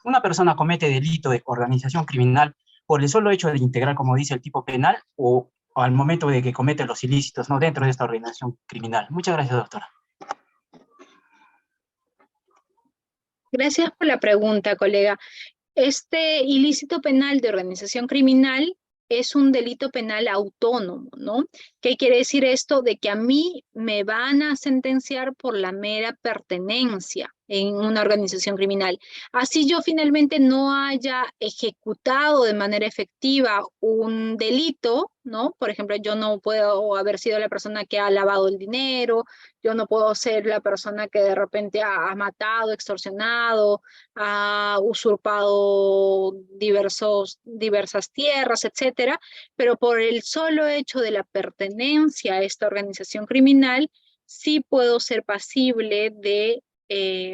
¿una persona comete delito de organización criminal por el solo hecho de integrar, como dice el tipo penal, o al momento de que comete los ilícitos, ¿no? Dentro de esta organización criminal. Muchas gracias, doctora. Gracias por la pregunta, colega. Este ilícito penal de organización criminal es un delito penal autónomo, ¿no? ¿Qué quiere decir esto? De que a mí me van a sentenciar por la mera pertenencia en una organización criminal. Así yo finalmente no haya ejecutado de manera efectiva un delito, ¿no? Por ejemplo, yo no puedo haber sido la persona que ha lavado el dinero, yo no puedo ser la persona que de repente ha matado, extorsionado, ha usurpado diversas tierras, etcétera, pero por el solo hecho de la pertenencia a esta organización criminal, sí puedo ser pasible de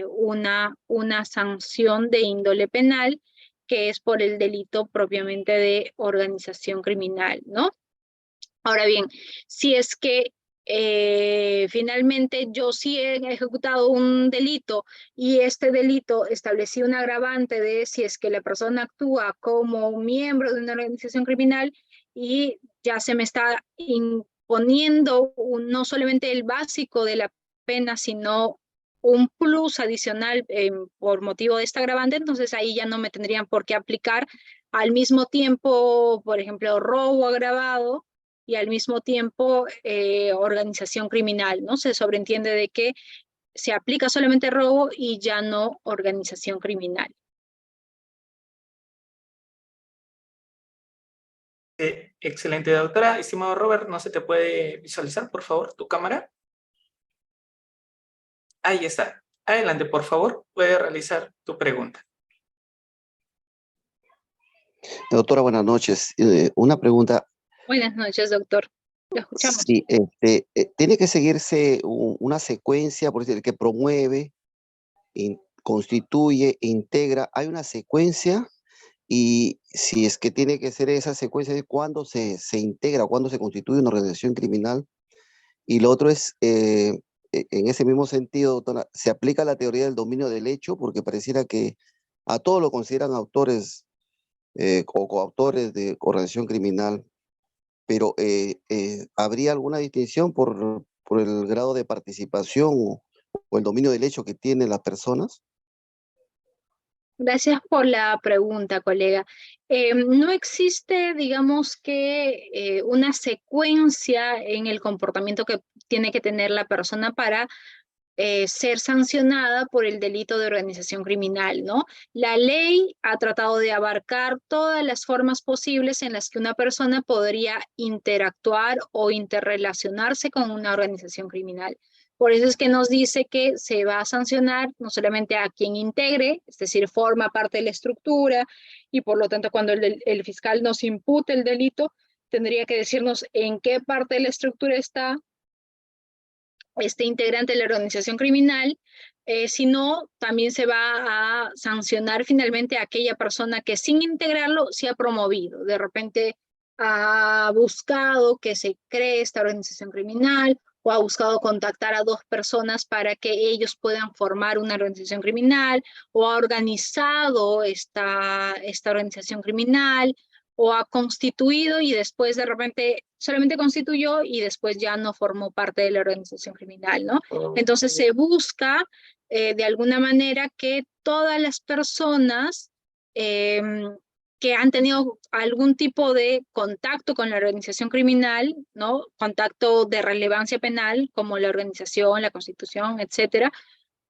una sanción de índole penal, que es por el delito propiamente de organización criminal, ¿no? Ahora bien, si es que finalmente yo sí he ejecutado un delito y este delito establecí un agravante de si es que la persona actúa como un miembro de una organización criminal y ya se me está imponiendo no solamente el básico de la pena, sino un plus adicional por motivo de esta agravante, entonces ahí ya no me tendrían por qué aplicar al mismo tiempo, por ejemplo, robo agravado y al mismo tiempo organización criminal, ¿no? Se sobreentiende de que se aplica solamente robo y ya no organización criminal. Excelente, doctora. Estimado Robert, ¿no se te puede visualizar, por favor, tu cámara? Ahí está. Adelante, por favor, puede realizar tu pregunta. Doctora, buenas noches. Una pregunta. Buenas noches, doctor. Lo escuchamos. Sí, tiene que seguirse una secuencia, por decir, que promueve, constituye, integra. Hay una secuencia y si es que tiene que ser esa secuencia de cuándo se integra, cuándo se constituye una organización criminal. Y lo otro es, en ese mismo sentido, doctora, se aplica la teoría del dominio del hecho porque pareciera que a todos lo consideran autores o coautores de organización criminal, pero ¿habría alguna distinción por el grado de participación o el dominio del hecho que tienen las personas? Gracias por la pregunta, colega. No existe, digamos que, una secuencia en el comportamiento que tiene que tener la persona para ser sancionada por el delito de organización criminal, ¿no? La ley ha tratado de abarcar todas las formas posibles en las que una persona podría interactuar o interrelacionarse con una organización criminal. Por eso es que nos dice que se va a sancionar no solamente a quien integre, es decir, forma parte de la estructura, y por lo tanto cuando el fiscal nos impute el delito, tendría que decirnos en qué parte de la estructura está este integrante de la organización criminal, sino también se va a sancionar finalmente a aquella persona que sin integrarlo se ha promovido. De repente ha buscado que se cree esta organización criminal o ha buscado contactar a dos personas para que ellos puedan formar una organización criminal o ha organizado esta organización criminal o ha constituido y después de repente solamente constituyó y después ya no formó parte de la organización criminal, ¿no? Entonces se busca de alguna manera que todas las personas que han tenido algún tipo de contacto con la organización criminal, ¿no? Contacto de relevancia penal, como la organización, la constitución, etcétera,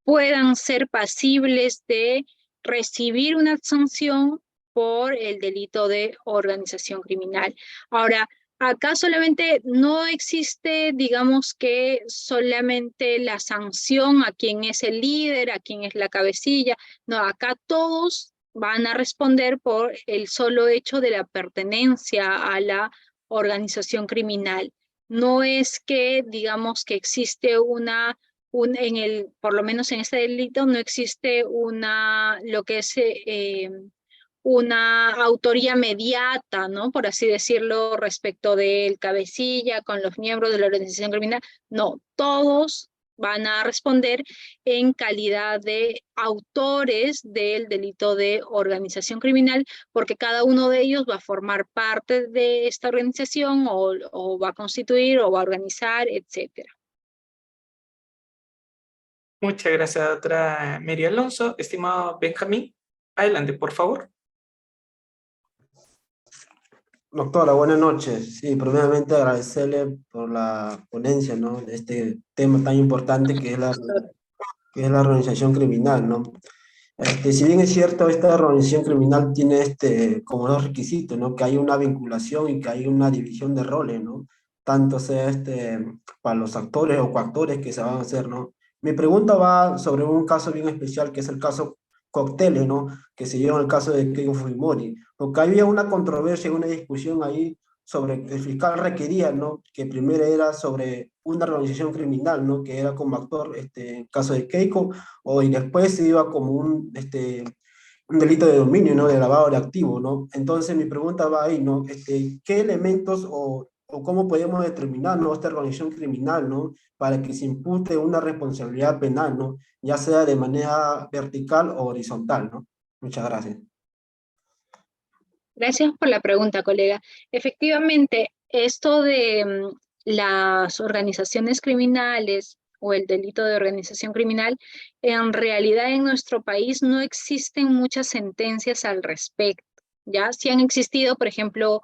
puedan ser pasibles de recibir una sanción por el delito de organización criminal. Ahora, acá solamente no existe, digamos que solamente la sanción a quien es el líder, a quien es la cabecilla. No, acá todos van a responder por el solo hecho de la pertenencia a la organización criminal. No es que, digamos, que existe por lo menos en este delito, no existe lo que es una autoría mediata, ¿no? Por así decirlo, respecto del cabecilla con los miembros de la organización criminal. No, todos van a responder en calidad de autores del delito de organización criminal, porque cada uno de ellos va a formar parte de esta organización o va a constituir o va a organizar, etcétera. Muchas gracias, doctora Mary Alonso. Estimado Benjamín, adelante, por favor. Doctora, buenas noches. Sí, primeramente agradecerle por la ponencia, ¿no? De este tema tan importante que es la organización criminal, ¿no? Si bien es cierto, esta organización criminal tiene como dos requisitos, ¿no? Que hay una vinculación y que hay una división de roles, ¿no? Tanto sea para los actores o coactores que se van a hacer, ¿no? Mi pregunta va sobre un caso bien especial, que es el caso Cocteles, ¿no? Que se dio en el caso de Keiko Fujimori, porque había una controversia, una discusión ahí sobre el fiscal requería, ¿no? Que primero era sobre una organización criminal, ¿no? Que era como actor, en el caso de Keiko, y después se iba como un delito de dominio, ¿no? De lavado de activos, ¿no? Entonces mi pregunta va ahí, ¿no? ¿Qué elementos o cómo podemos determinar, ¿no? Esta organización criminal, ¿no? Para que se impute una responsabilidad penal, ¿no? Ya sea de manera vertical o horizontal, ¿no? Muchas gracias. Gracias por la pregunta, colega. Efectivamente, esto de las organizaciones criminales o el delito de organización criminal, en realidad en nuestro país no existen muchas sentencias al respecto. Ya sí han existido, por ejemplo,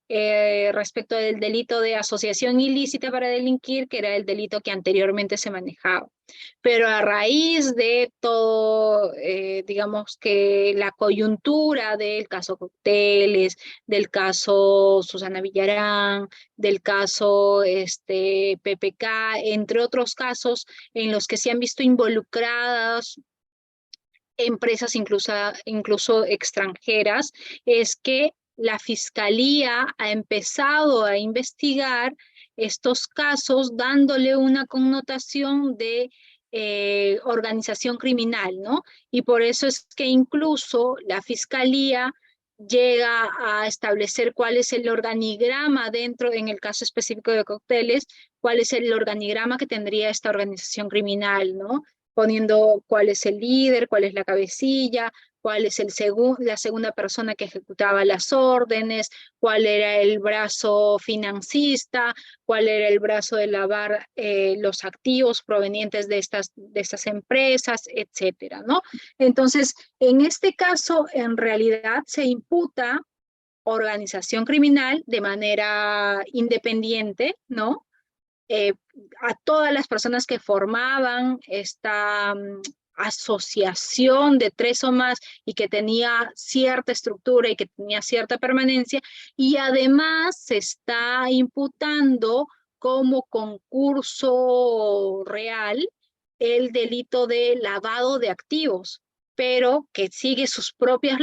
respecto del delito de asociación ilícita para delinquir, que era el delito que anteriormente se manejaba. Pero a raíz de todo, digamos que la coyuntura del caso Cocteles, del caso Susana Villarán, del caso PPK, entre otros casos en los que se han visto involucradas empresas incluso extranjeras, es que la Fiscalía ha empezado a investigar estos casos dándole una connotación de organización criminal, ¿no? Y por eso es que incluso la Fiscalía llega a establecer cuál es el organigrama dentro, en el caso específico de Cocteles, cuál es el organigrama que tendría esta organización criminal, ¿no? Poniendo cuál es el líder, cuál es la cabecilla, cuál es la segunda persona que ejecutaba las órdenes, cuál era el brazo financista, cuál era el brazo de lavar los activos provenientes de estas empresas, etcétera, ¿no? Entonces, en este caso, en realidad se imputa organización criminal de manera independiente, ¿no? A todas las personas que formaban esta asociación de 3 o más y que tenía cierta estructura y que tenía cierta permanencia, y además se está imputando como concurso real el delito de lavado de activos, pero que sigue su propia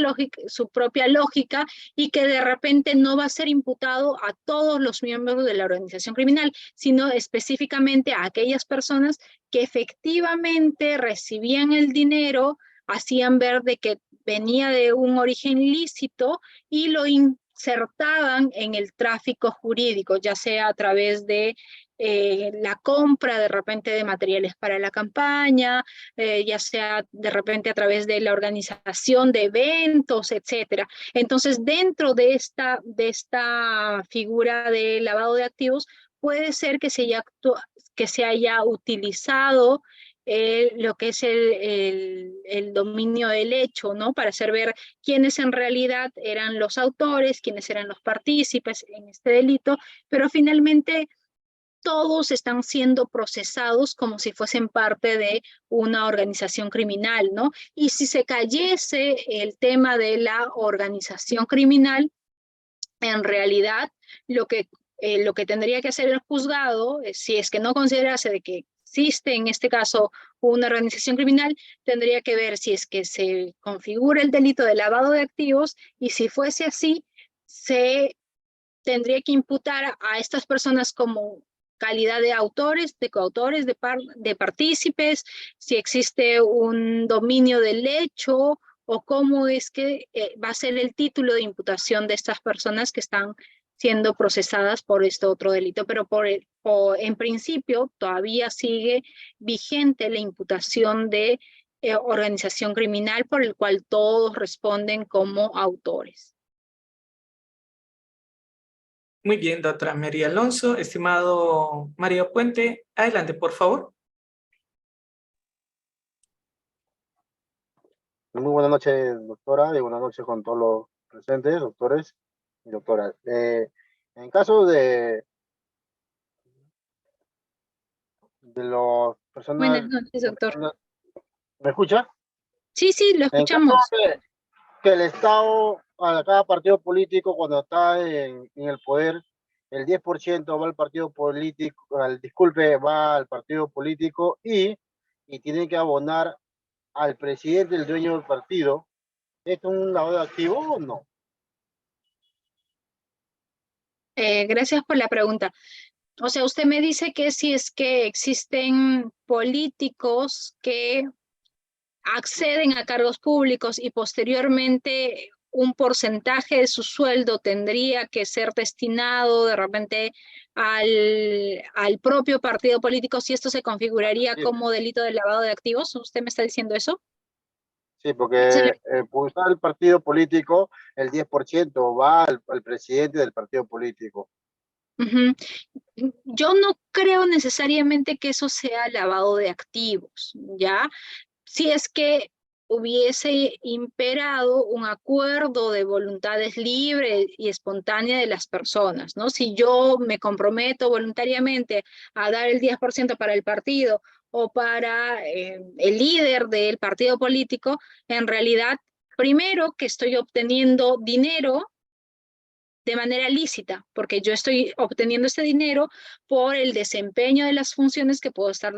lógica y que de repente no va a ser imputado a todos los miembros de la organización criminal, sino específicamente a aquellas personas que efectivamente recibían el dinero, hacían ver de que venía de un origen ilícito y lo insertaban en el tráfico jurídico, ya sea a través de la compra de repente de materiales para la campaña, ya sea de repente a través de la organización de eventos, etcétera. Entonces, dentro de esta figura de lavado de activos, puede ser que se haya utilizado lo que es el dominio del hecho, ¿no? Para hacer ver quiénes en realidad eran los autores, quiénes eran los partícipes en este delito, pero finalmente todos están siendo procesados como si fuesen parte de una organización criminal, ¿no? Y si se cayese el tema de la organización criminal, en realidad lo que tendría que hacer el juzgado, si es que no considerase de que existe en este caso una organización criminal, tendría que ver si es que se configura el delito de lavado de activos, y si fuese así, se tendría que imputar a estas personas como calidad de autores, de coautores, de partícipes, si existe un dominio del hecho o cómo es que va a ser el título de imputación de estas personas que están siendo procesadas por este otro delito, pero en principio todavía sigue vigente la imputación de organización criminal por el cual todos responden como autores. Muy bien, doctora María Alonso. Estimado Mario Puente, adelante, por favor. Muy buenas noches, doctora, y buenas noches con todos los presentes, doctores y doctoras. En caso de los Buenas personas... noches, doctor. ¿Me escucha? Sí, sí, lo En caso escuchamos. de que el Estado, a cada partido político, cuando está en el poder, el 10% va al partido político, va al partido político y tiene que abonar al presidente, el dueño del partido. ¿Es un lavado de activos o no? Gracias por la pregunta. O sea, usted me dice que si es que existen políticos que acceden a cargos públicos y posteriormente un porcentaje de su sueldo tendría que ser destinado de repente al propio partido político, si esto se configuraría Sí, como delito de lavado de activos. ¿Usted me está diciendo eso? sí, porque por usar el partido político, el 10% va al presidente del partido político. Ujú. Yo no creo necesariamente que eso sea lavado de activos, ¿ya? Si es que hubiese imperado un acuerdo de voluntades libres y espontánea de las personas, ¿no? Si yo me comprometo voluntariamente a dar el 10% para el partido o para el líder del partido político, en realidad, primero que estoy obteniendo dinero de manera lícita, porque yo estoy obteniendo este dinero por el desempeño de las funciones que puedo estar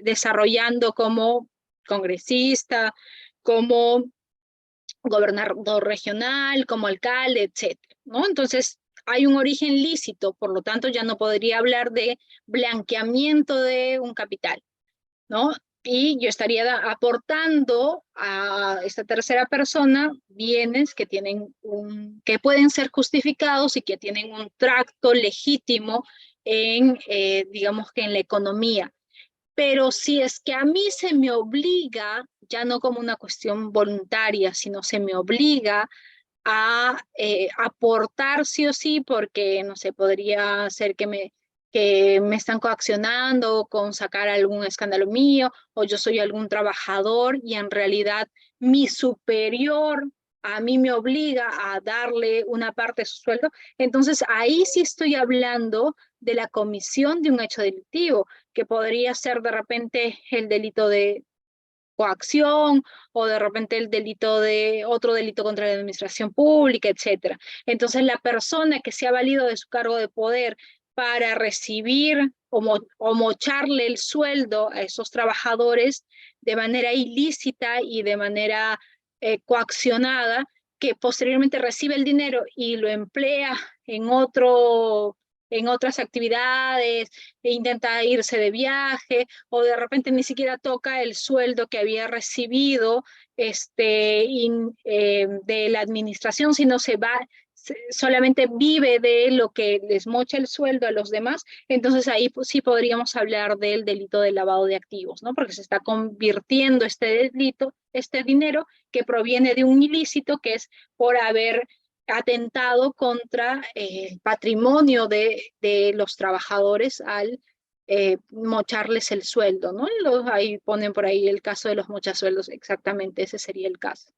desarrollando como congresista, como gobernador regional, como alcalde, etcétera, ¿no? Entonces, hay un origen lícito, por lo tanto, ya no podría hablar de blanqueamiento de un capital, ¿no? Y yo estaría aportando a esta tercera persona bienes que que pueden ser justificados y que tienen un tracto legítimo digamos que en la economía. Pero si es que a mí se me obliga, ya no como una cuestión voluntaria, sino se me obliga a aportar sí o sí, porque, no sé, podría ser que me están coaccionando con sacar algún escándalo mío, o yo soy algún trabajador y en realidad mi superior a mí me obliga a darle una parte de su sueldo, entonces ahí sí estoy hablando de la comisión de un hecho delictivo, que podría ser de repente el delito de coacción o de repente otro delito contra la administración pública, etcétera. Entonces la persona que se ha valido de su cargo de poder para recibir o mocharle el sueldo a esos trabajadores de manera ilícita y de manera coaccionada, que posteriormente recibe el dinero y lo emplea en otras actividades, e intenta irse de viaje, o de repente ni siquiera toca el sueldo que había recibido de la administración, sino solamente vive de lo que les mocha el sueldo a los demás, entonces ahí pues, sí podríamos hablar del delito de lavado de activos, ¿no? Porque se está convirtiendo este dinero que proviene de un ilícito, que es por haber atentado contra el patrimonio de los trabajadores al mocharles el sueldo, ¿no? Ahí ponen por ahí el caso de los mochasueldos, exactamente ese sería el caso.